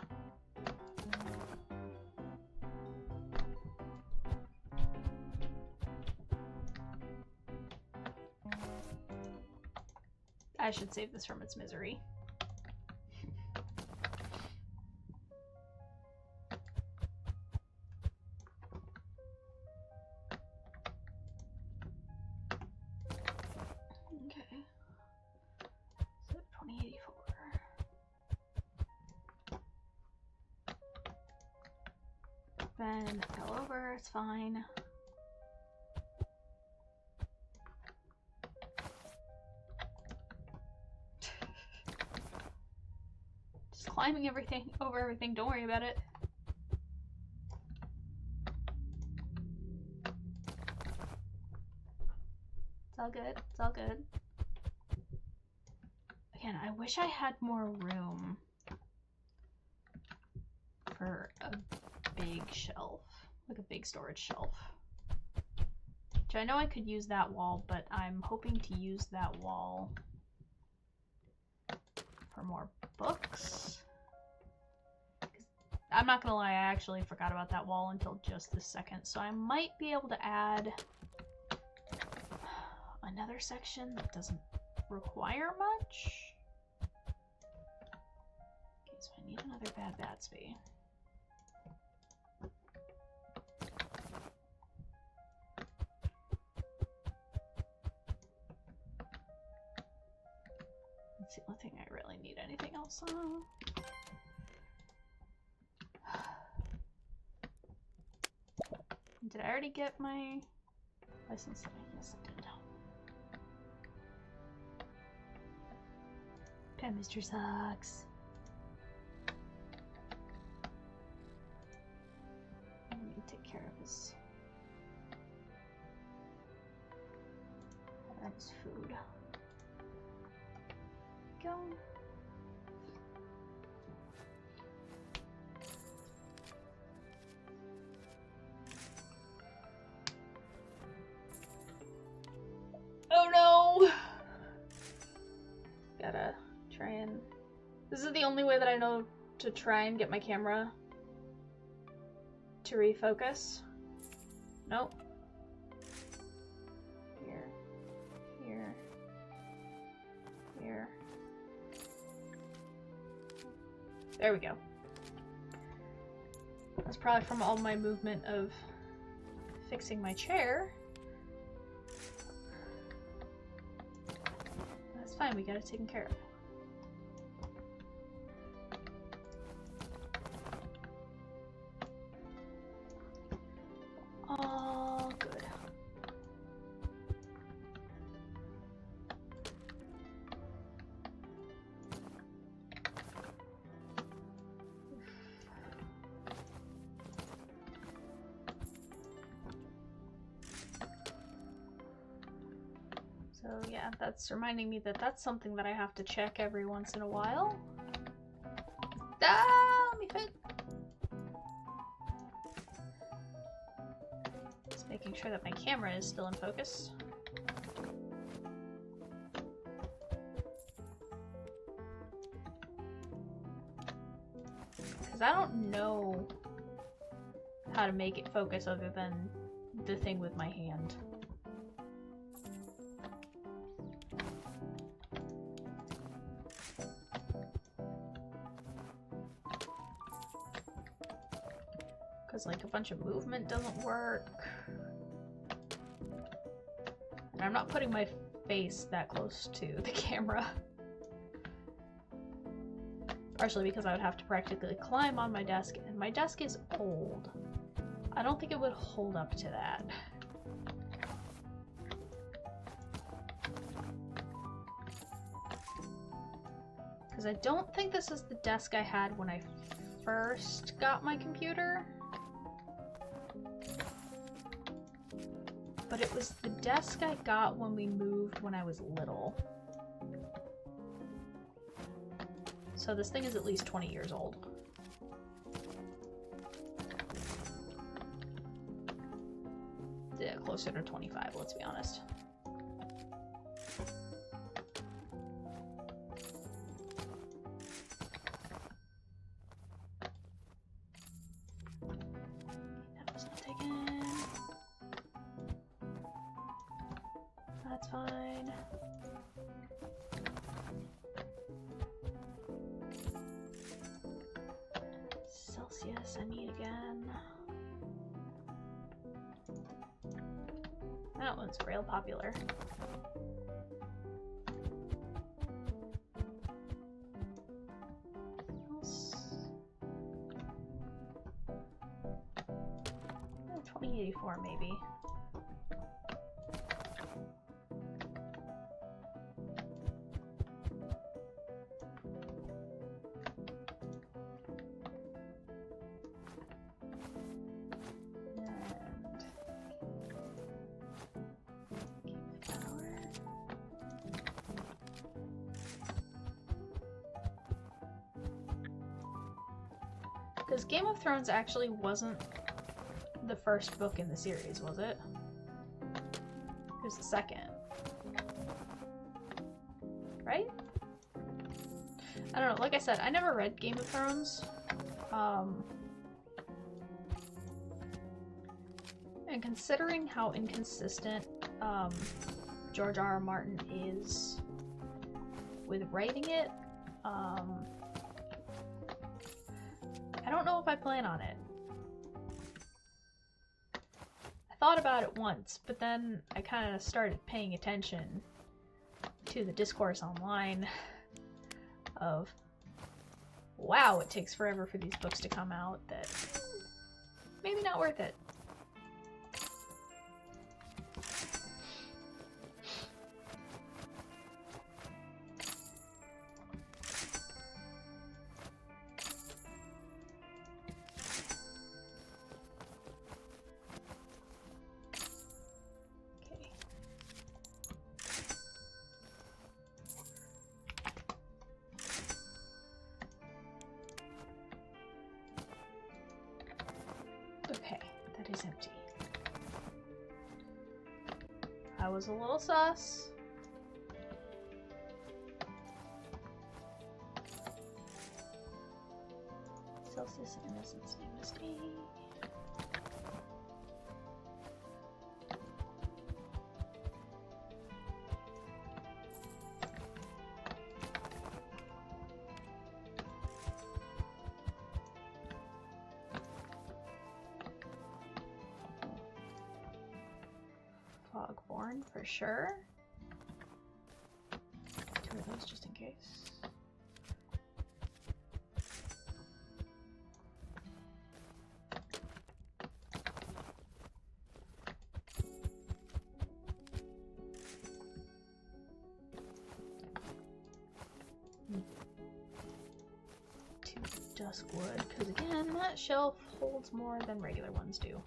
I should save this from its misery. Okay. So 2084. Ben fell over, it's fine. Climbing over everything, don't worry about it. It's all good, it's all good. Again, I wish I had more room for a big shelf, like a big storage shelf. Which I know I could use that wall, but I'm hoping to use that wall for more books. I'm not gonna lie, I actually forgot about that wall until just this second, so I might be able to add another section that doesn't require much. Okay, so I need another Bad Batsby. That's the only thing I really need anything else on. Did I already get my license? Yes, I did. Okay, Mr. Sucks. I need to take care of his food. Go. Oh no! Gotta try and... This is the only way that I know to try and get my camera to refocus. Nope. Here. Here. Here. There we go. That's probably from all my movement of fixing my chair. That's fine, we got it taken care of. All good. So yeah, that's reminding me that that's something that I have to check every once in a while. Ah, let me fit. Just making sure that my camera is still in focus. Because I don't know how to make it focus other than the thing with my hand. Because like a bunch of movement doesn't work. And I'm not putting my face that close to the camera. Partially because I would have to practically climb on my desk, and my desk is old. I don't think it would hold up to that. Because I don't think this is the desk I had when I first got my computer. But it was the desk I got when we moved when I was little. So this thing is at least 20 years old. Yeah, closer to 25, let's be honest. That was not taken. That's fine. Celsius, I need again. That one's real popular. Else? 2084 maybe. Because Game of Thrones actually wasn't the first book in the series, was it? It was the second. Right? I don't know, like I said, I never read Game of Thrones. And considering how inconsistent George R. R. Martin is with writing it, I don't know if I plan on it. I thought about it once, but then I kind of started paying attention to the discourse online of, wow, it takes forever for these books to come out, that maybe not worth it. Okay, that is empty. I was a little sus. Celsius Innocence Amnesty. Fogborn for sure. 2 of those just in case. Two Duskwood, because again, that shelf holds more than regular ones do.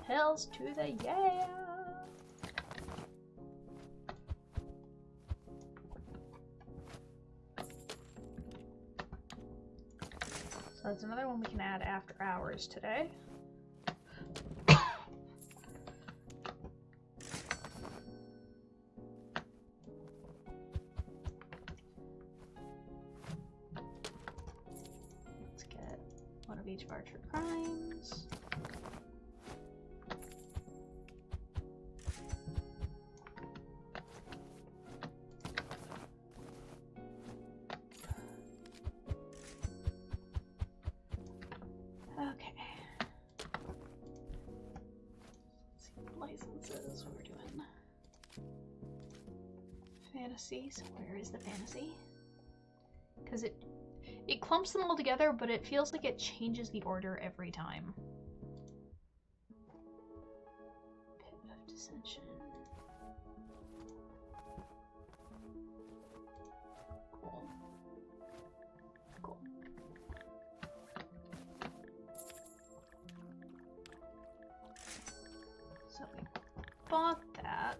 Hells to the yeah! So that's another one we can add after hours today. Let's get one of each of our true crimes. Licenses we're doing. Fantasy, so where is the fantasy? Because it clumps them all together, but it feels like it changes the order every time. Pit of Dissension. Cool. Cool. So we bought that.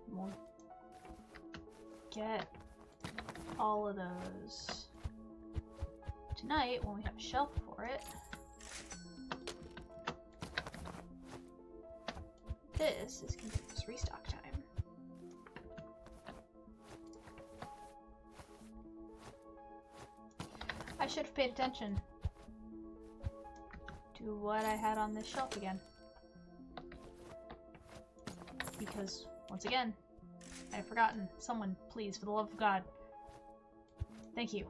We'll get all of those tonight when we have a shelf for it. This is continuous restock time. I should have paid attention to what I had on this shelf again. Because, once again, I've forgotten. Someone, please, for the love of God. Thank you.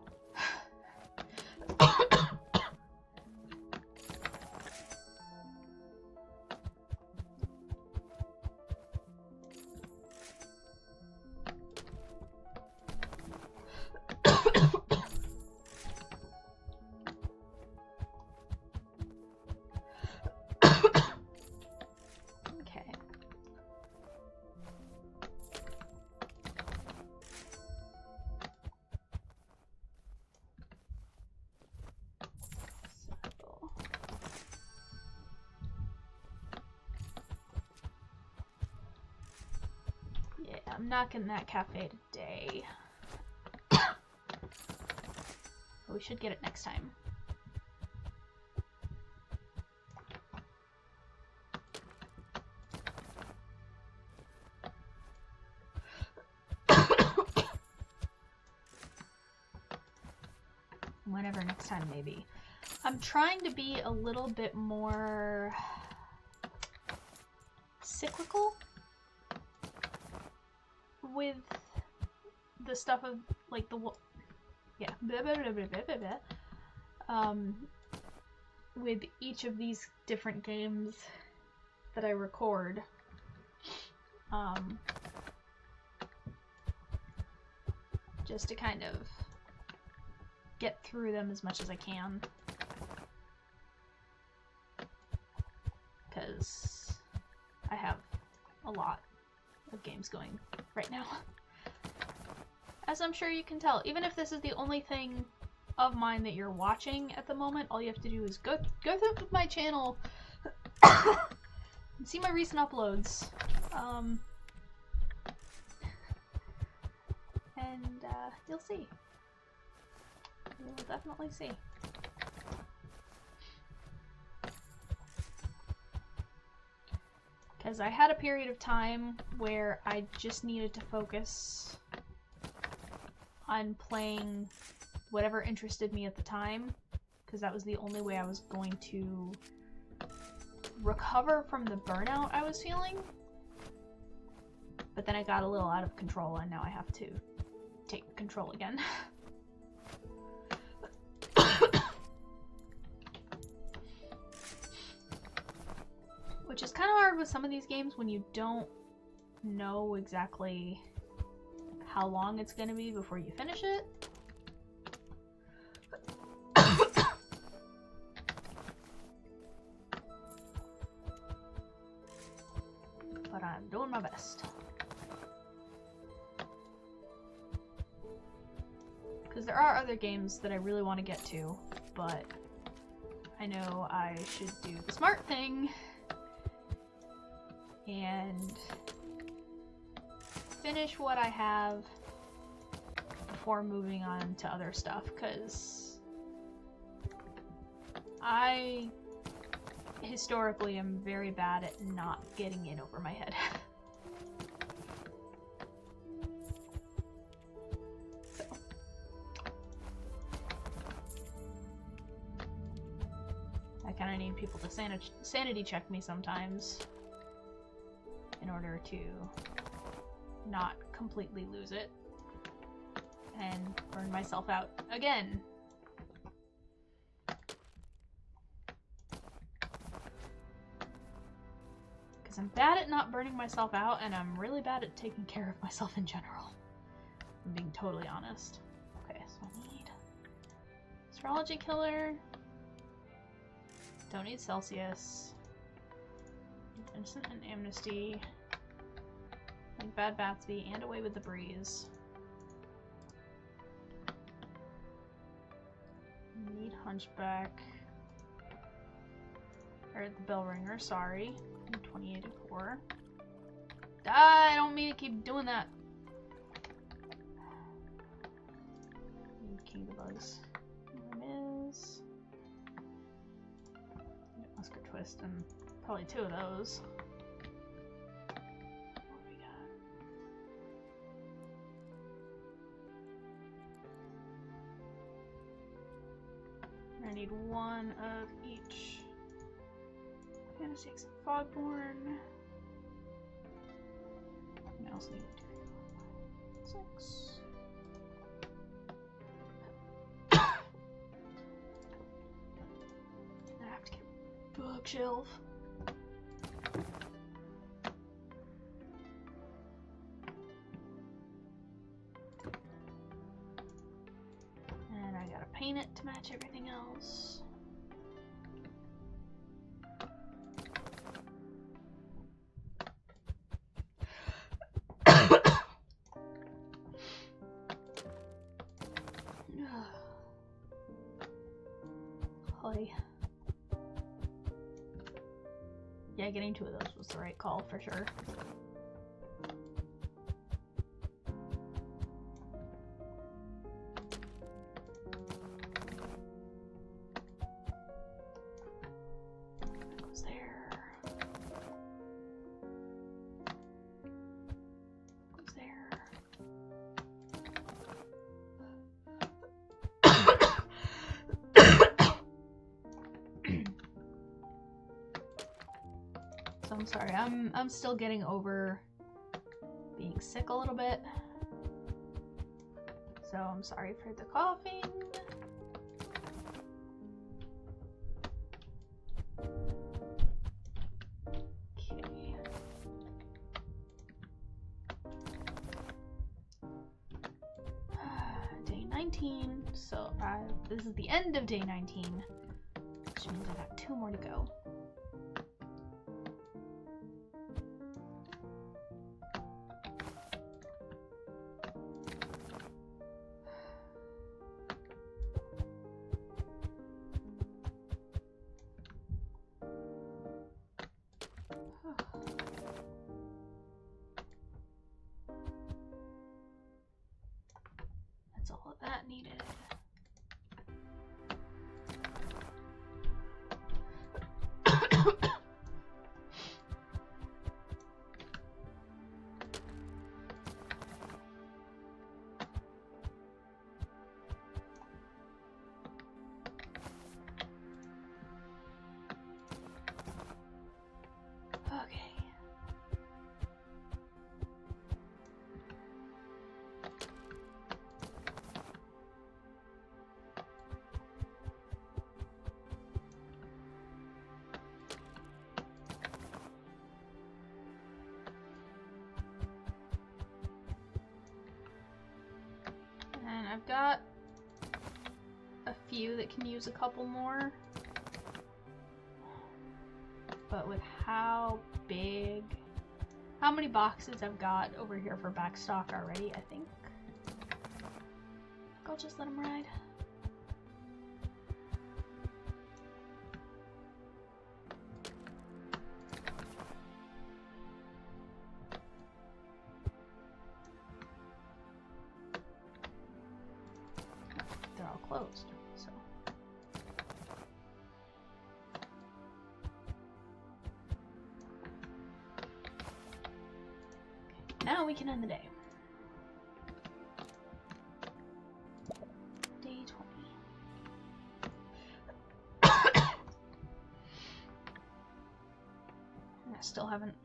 I'm not getting that cafe today. But we should get it next time. Whenever next time, maybe. I'm trying to be a little bit more cyclical with the stuff of, like, the, yeah, with each of these different games that I record. Just to kind of get through them as much as I can. Because I have a lot of games going right now. As I'm sure you can tell, even if this is the only thing of mine that you're watching at the moment, all you have to do is go through my channel and see my recent uploads. And you'll see. You'll definitely see. Because I had a period of time where I just needed to focus on playing whatever interested me at the time, because that was the only way I was going to recover from the burnout I was feeling. But then I got a little out of control, and now I have to take control again. Which is kind of hard with some of these games when you don't know exactly how long it's going to be before you finish it. But I'm doing my best. Because there are other games that I really want to get to, but I know I should do the smart thing and finish what I have before moving on to other stuff, because I historically am very bad at not getting in over my head. So. I kind of need people to sanity check me sometimes in order to not completely lose it and burn myself out again. Because I'm bad at not burning myself out, and I'm really bad at taking care of myself in general. I'm being totally honest. Okay, so I need Astrology Killer. Don't need Celsius. Innocent and Amnesty. Like Bad Batsby and Away with the Breeze. Need Hunchback. Or the Bell Ringer, sorry. 2084. I don't mean to keep doing that. Need King of the Bugs. Miz. Oscar Twist and probably two of those. What do we got? I need one of each. Fantasy X and Fogborn. I also need 2, 4, 5, 6. I have to get Bookshelf. And I gotta paint it to match everything else. Holly. Yeah, getting two of those was the right call for sure. Sorry, I'm still getting over being sick a little bit. So I'm sorry for the coughing. Okay. Day 19. So this is the end of day 19, which means I got 2 more to go. That's all that needed. Okay. And I've got a few that can use a couple more. But with how many boxes I've got over here for backstock already, I think I'll just let them ride. They're all closed, so. Now we can end the day. Day 20. I still haven't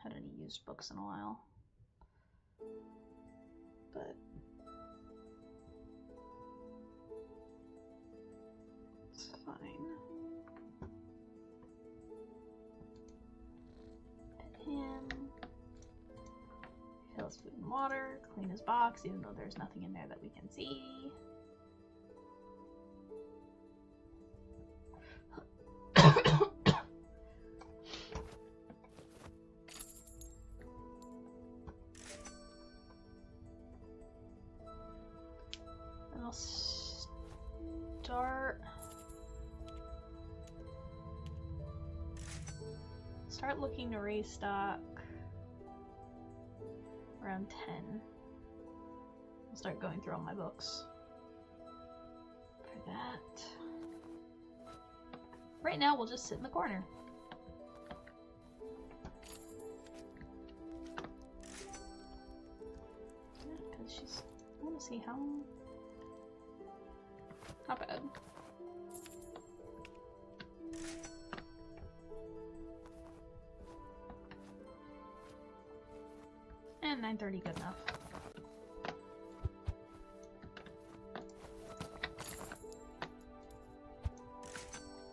had any used books in a while. But it's fine. Pet him. Fill his food and water, clean his box, even though there's nothing in there that we can see. And I'll start looking to raise stock around 10. I'll start going through all my books for that. Right now, we'll just sit in the corner. Because she's... I want to see how... Not bad. And 9:30 good enough.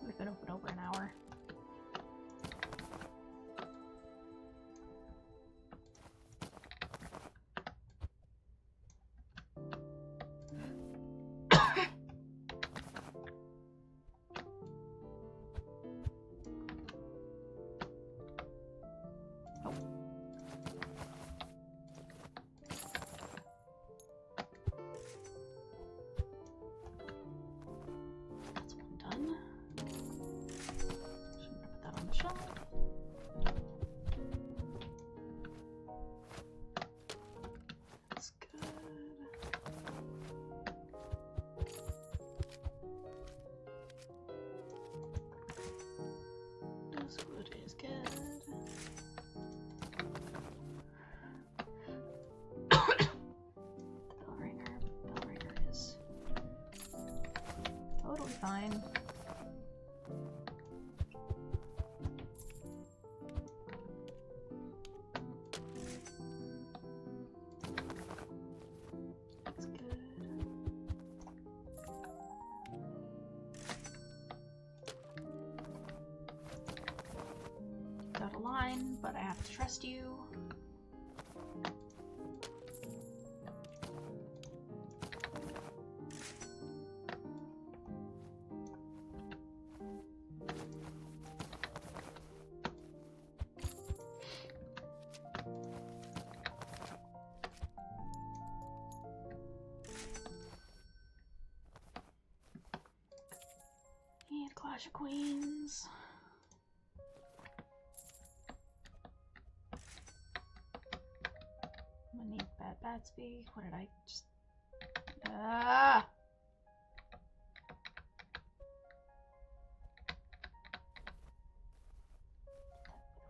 We've been open over an hour. Fine. but I have to trust you. And Clash of Queens. I'm gonna need Bad Batsby. What did I just... Ah!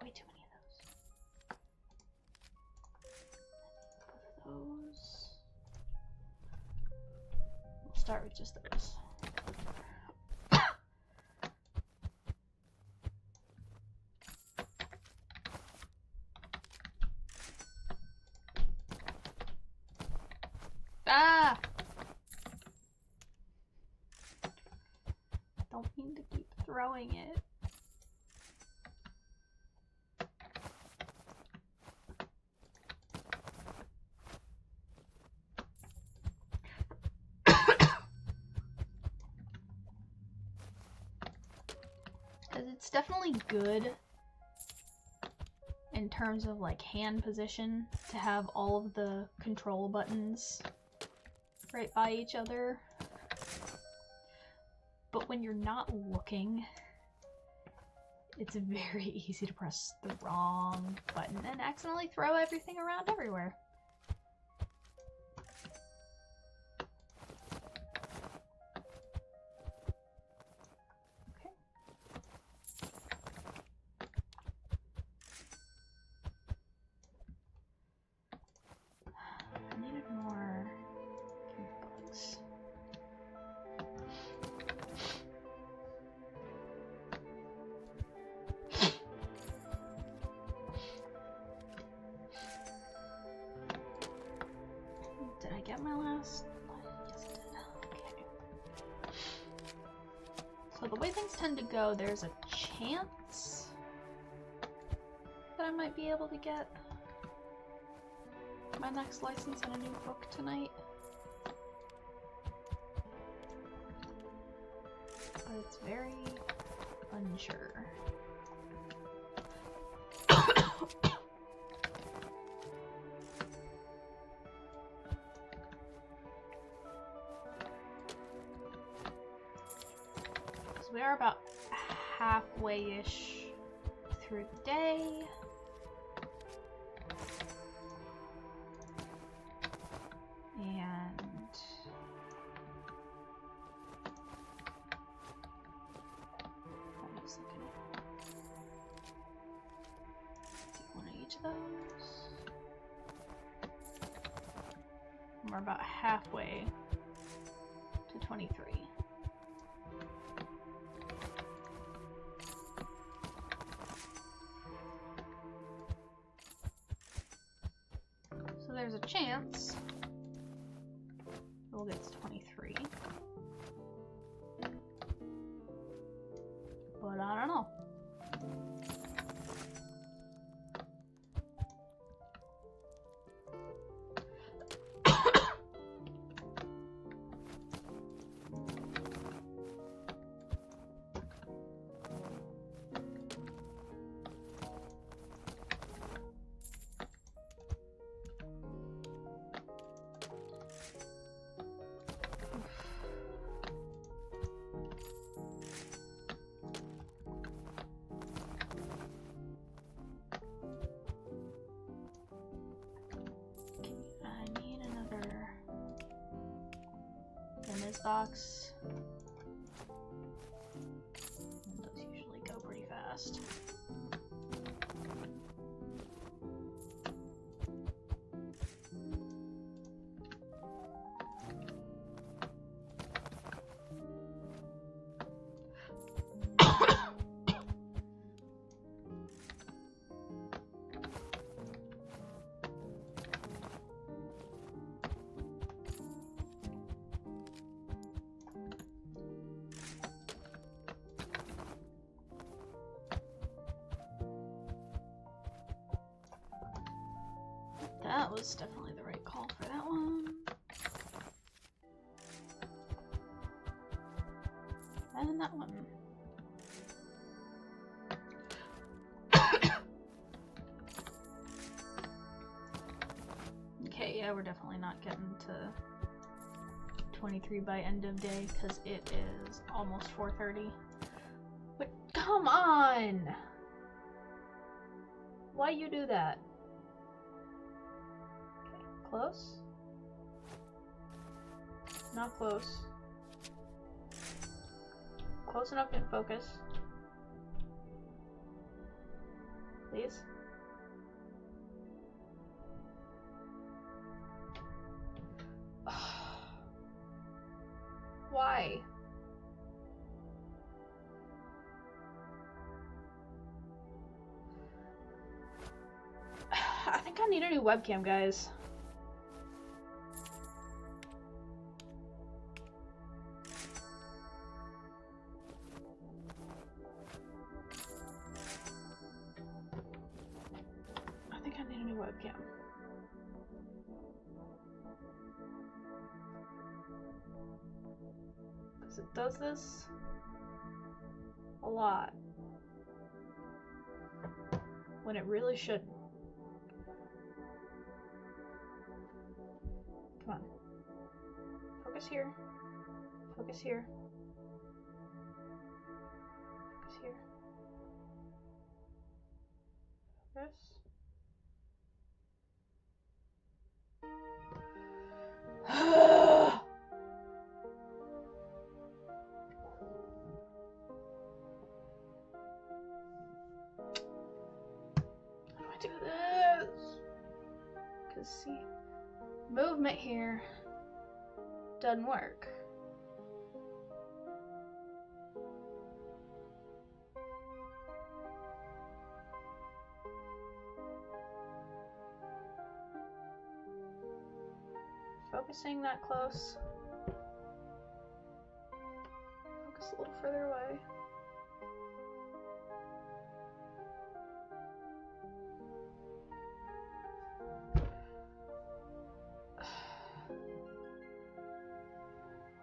Way too many of those. Both of those. We'll start with just those. Ah! Don't mean to keep throwing it. Because it's definitely good in terms of like hand position to have all of the control buttons right by each other, but when you're not looking, it's very easy to press the wrong button and accidentally throw everything around everywhere. Okay. I needed more bugs. Did I get my last? Yes, I did. Okay. So the way things tend to go, there's a chance that I might be able to get my next license and a new book tonight. But it's very unsure. So we are about halfway-ish through the day. And I'm just looking at one of each of those. And we're about halfway to 23. So there's a chance we'll get to 23. But I don't know. Box. And those usually go pretty fast. was definitely the right call for that one. And that one. Okay, yeah, we're definitely not getting to 23 by end of day because it is almost 4:30. But come on! Why you do that? Okay, close. Not close. Close enough to focus. Please. Why? I think I need a new webcam, guys. I think I need a new webcam. Because it does this a lot when it really shouldn't. Come on. Focus here. Focus here. Focus here. Focus. How do I do this? Because see, movement here doesn't work. Focusing that close. Focus a little further away.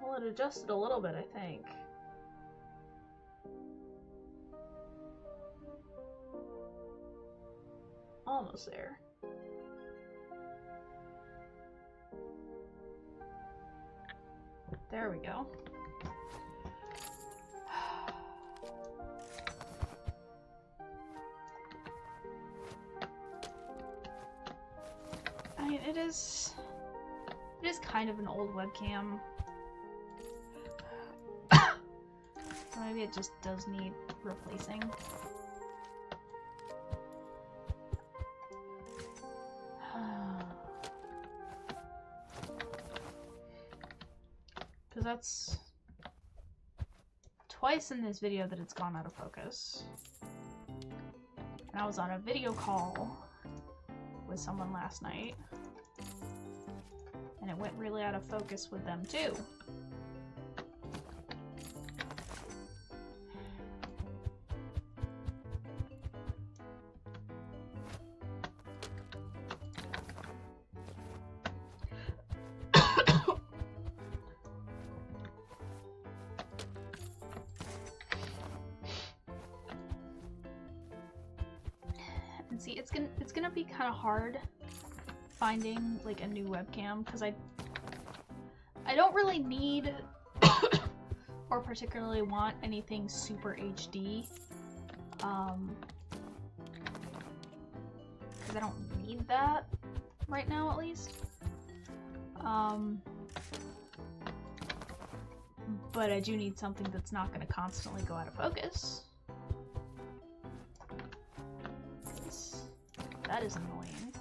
Well, it adjusted a little bit, I think. Almost there. There we go. I mean, it is kind of an old webcam. So maybe it just does need replacing. Because that's twice in this video that it's gone out of focus. And I was on a video call with someone last night, and it went really out of focus with them too. And see, it's gonna be kind of hard finding like a new webcam because I don't really need or particularly want anything super HD, because I don't need that right now, at least. But I do need something that's not going to constantly go out of focus. That is annoying.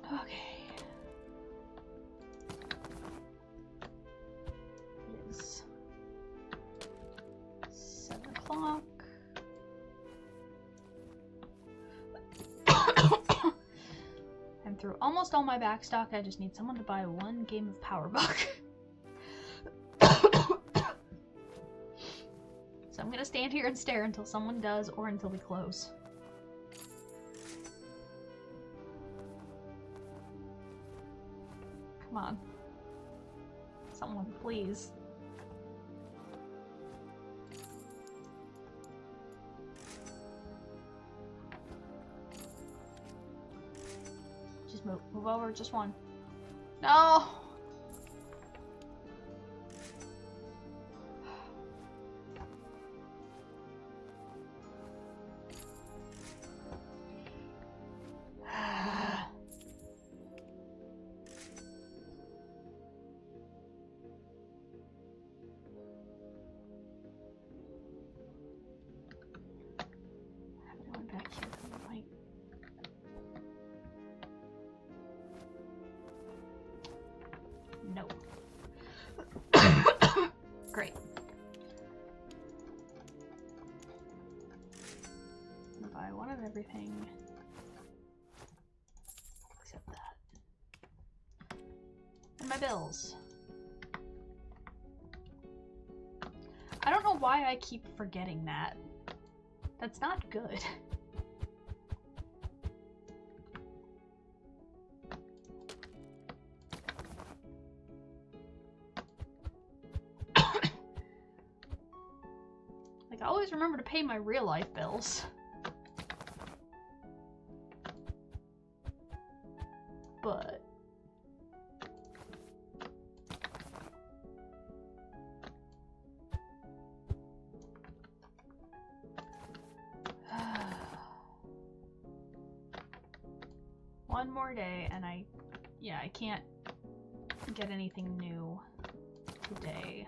Okay. It is 7 o'clock. I'm through almost all my backstock. I just need someone to buy one game of Power Book. So I'm gonna stand here and stare until someone does, or until we close. Come on. Someone, please. Just move over, just one. No! No. Great. I'll buy one of everything. Except that. And my bills. I don't know why I keep forgetting that. That's not good. I always remember to pay my real life bills. But... one more day and I can't get anything new today.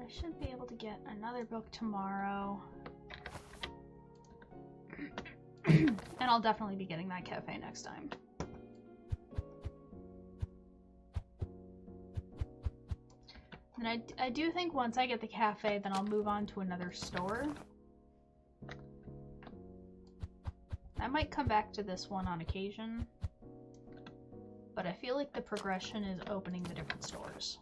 I should be able to get another book tomorrow. And I'll definitely be getting that cafe next time. And I do think once I get the cafe, then I'll move on to another store. I might come back to this one on occasion, but I feel like the progression is opening the different stores.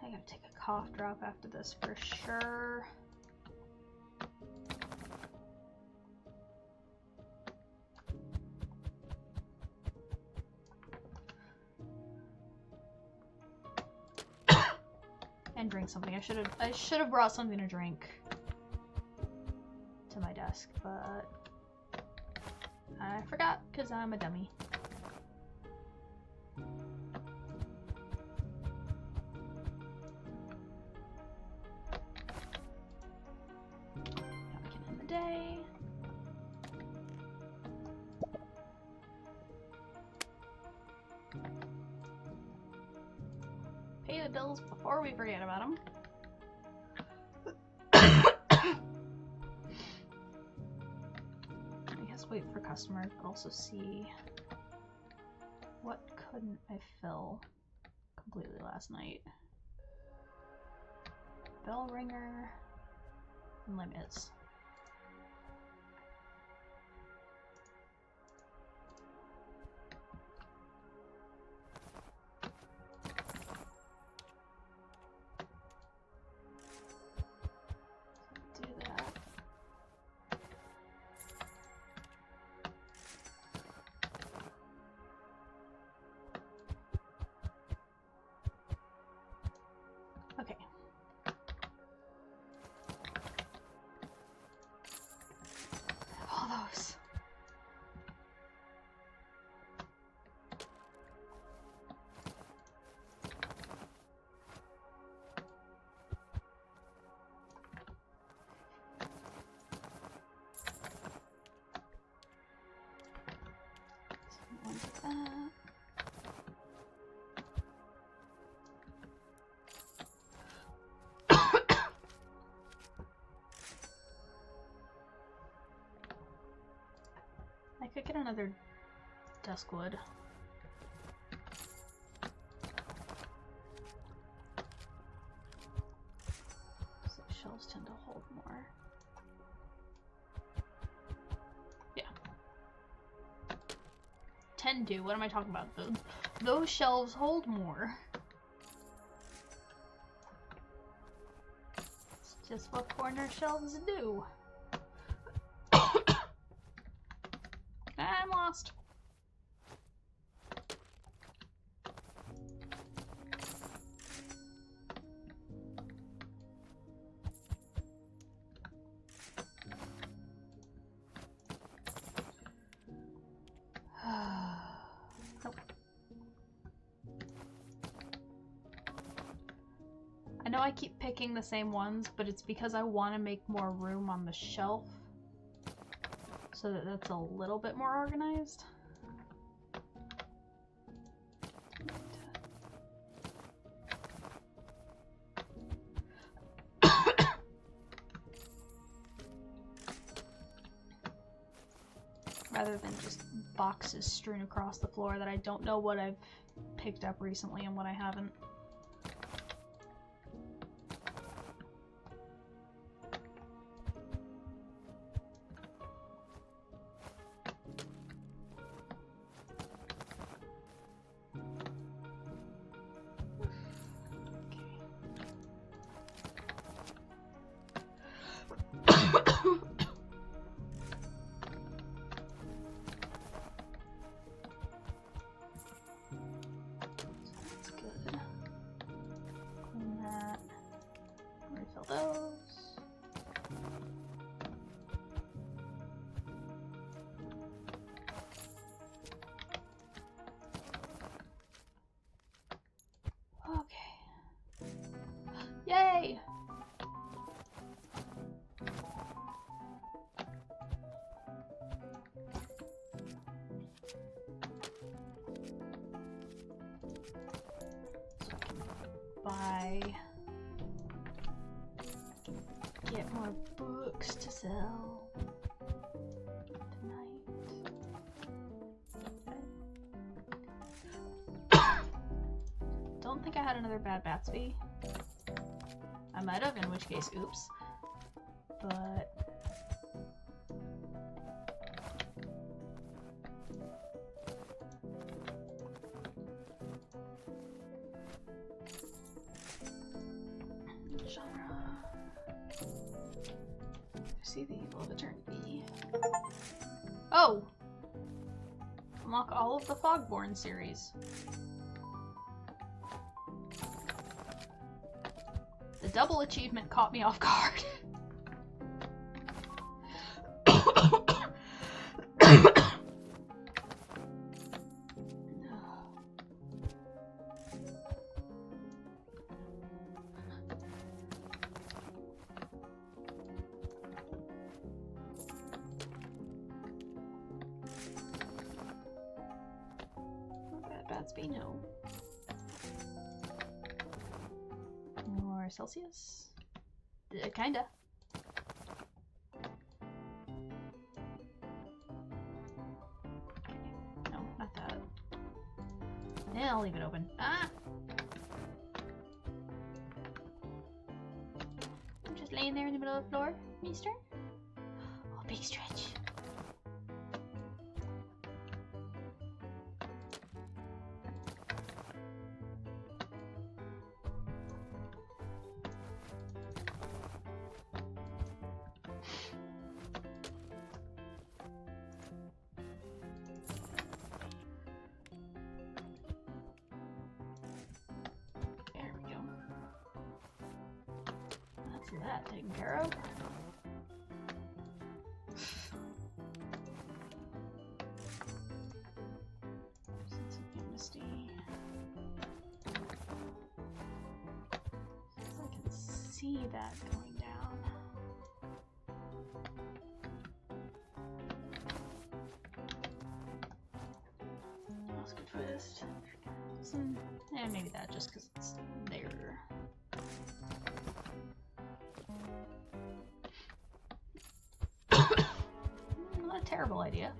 I gotta take a cough drop after this for sure. And drink something. I should have brought something to drink to my desk, but I forgot because I'm a dummy. Day. Pay the bills before we forget about them. I guess wait for customers, but also see what couldn't I fill completely last night. Bell ringer and limits. get another dusk wood. So shelves tend to hold more. Yeah. Tend to? What am I talking about? Those shelves hold more. It's just what corner shelves do. I'm lost. Nope. I know I keep picking the same ones, but it's because I want to make more room on the shelf so that that's a little bit more organized. Rather than just boxes strewn across the floor that I don't know what I've picked up recently and what I haven't. Yay! Get more books to sell tonight. Don't think I had another bad Batsby. I might have, in which case, oops. But genre. See the evil of eternity. Oh! Unlock all of the Fogborn series. The double achievement caught me off guard. Batsby, no. More Celsius? Kinda. No, not that. Yeah, I'll leave it open. Ah! I'm just laying there in the middle of the floor, mister. Oh, big stretch. That taken care of. Sense of amnesty. I can see that going down. That's good twist. And maybe that just because it's there. Not a terrible idea.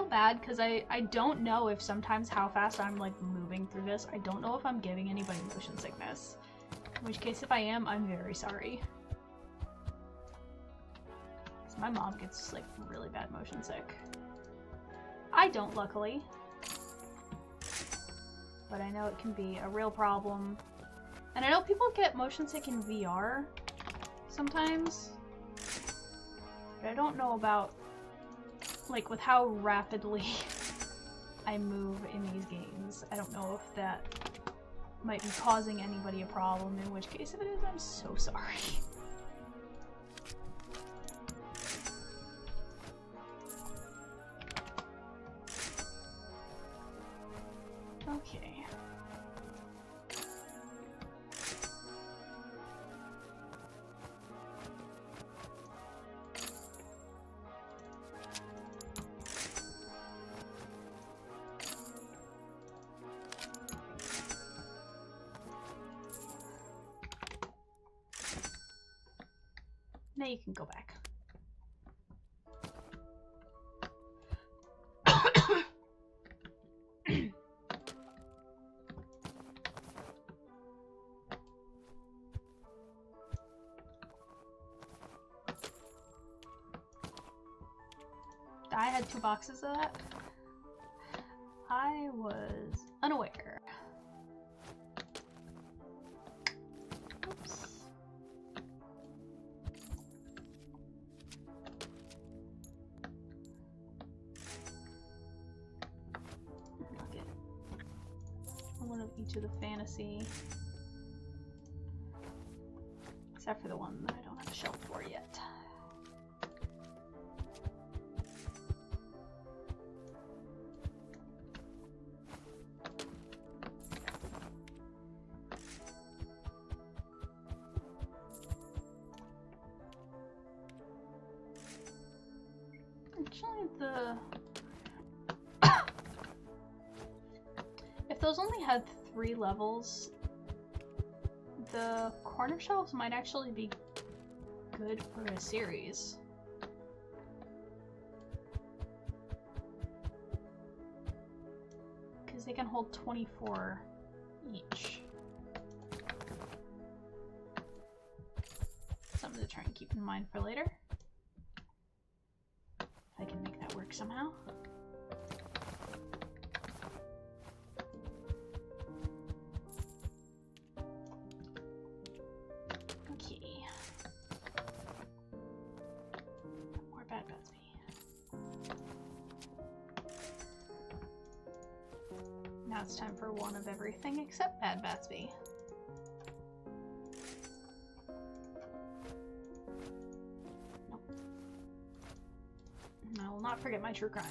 bad because I don't know if sometimes how fast I'm like moving through this. I don't know if I'm giving anybody motion sickness. In which case, if I am, I'm very sorry. So my mom gets like really bad motion sick. I don't, luckily. But I know it can be a real problem. And I know people get motion sick in VR sometimes. But I don't know about, like, with how rapidly I move in these games. I don't know if that might be causing anybody a problem, in which case, if it is, I'm so sorry. Okay. Now you can go back. I had 2 boxes of that. I was unaware. Oops. I'll get one of each of the fantasy. Except for the one that I don't have a shelf for yet. Actually, if those only had 3 levels, the corner shelves might actually be good for a series. Because they can hold 24 each. Something to try and keep in mind for later. I can make that work somehow. Okay. More Bad Batsby. Now it's time for one of everything except Bad Batsby. I will not forget my true crime.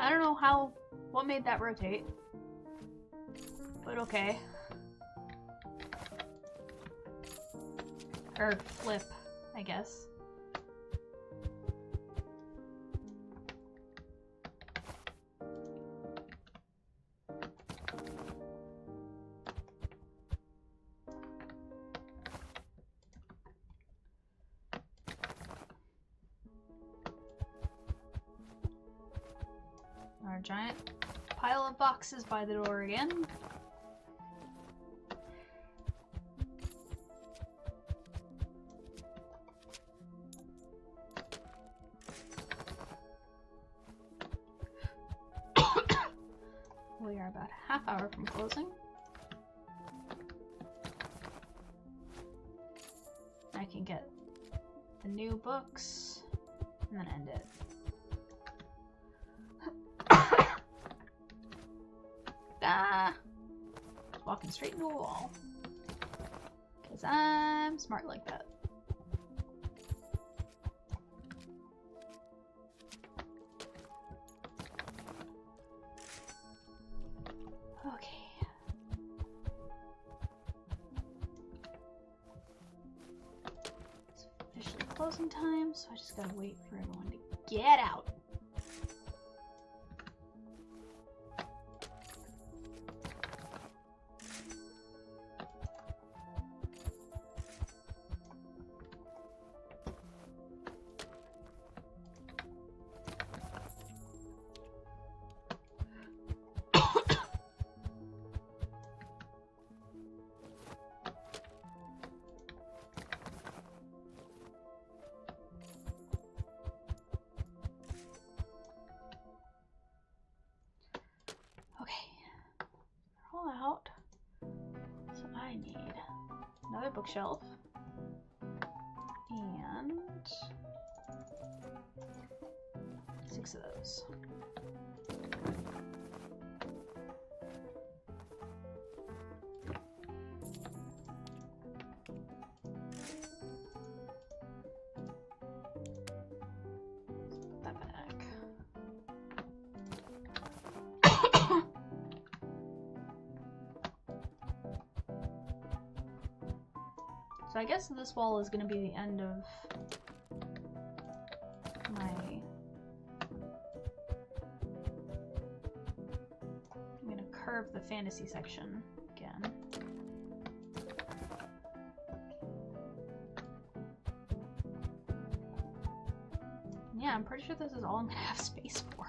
I don't know what made that rotate, but okay. Or flip, I guess. Our giant pile of boxes by the door again. We are about a half hour from closing. I can get the new books and then end it. Ah! Walking straight into a wall. Because I'm smart like that. closing time, so I just gotta wait for everyone to get out. Out. So I need another bookshelf and 6 of those. Let's put that back. So I guess this wall is going to be the end of my... I'm going to curve the fantasy section again. Yeah, I'm pretty sure this is all I'm going to have space for.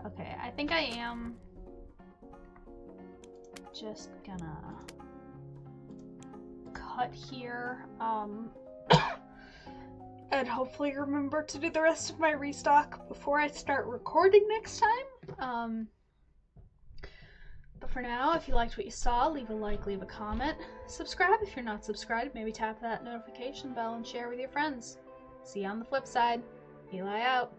Okay, I think I am just gonna cut here, and hopefully remember to do the rest of my restock before I start recording next time. But for now, if you liked what you saw, leave a like, leave a comment, subscribe if you're not subscribed, maybe tap that notification bell and share with your friends. See you on the flip side. Eli out.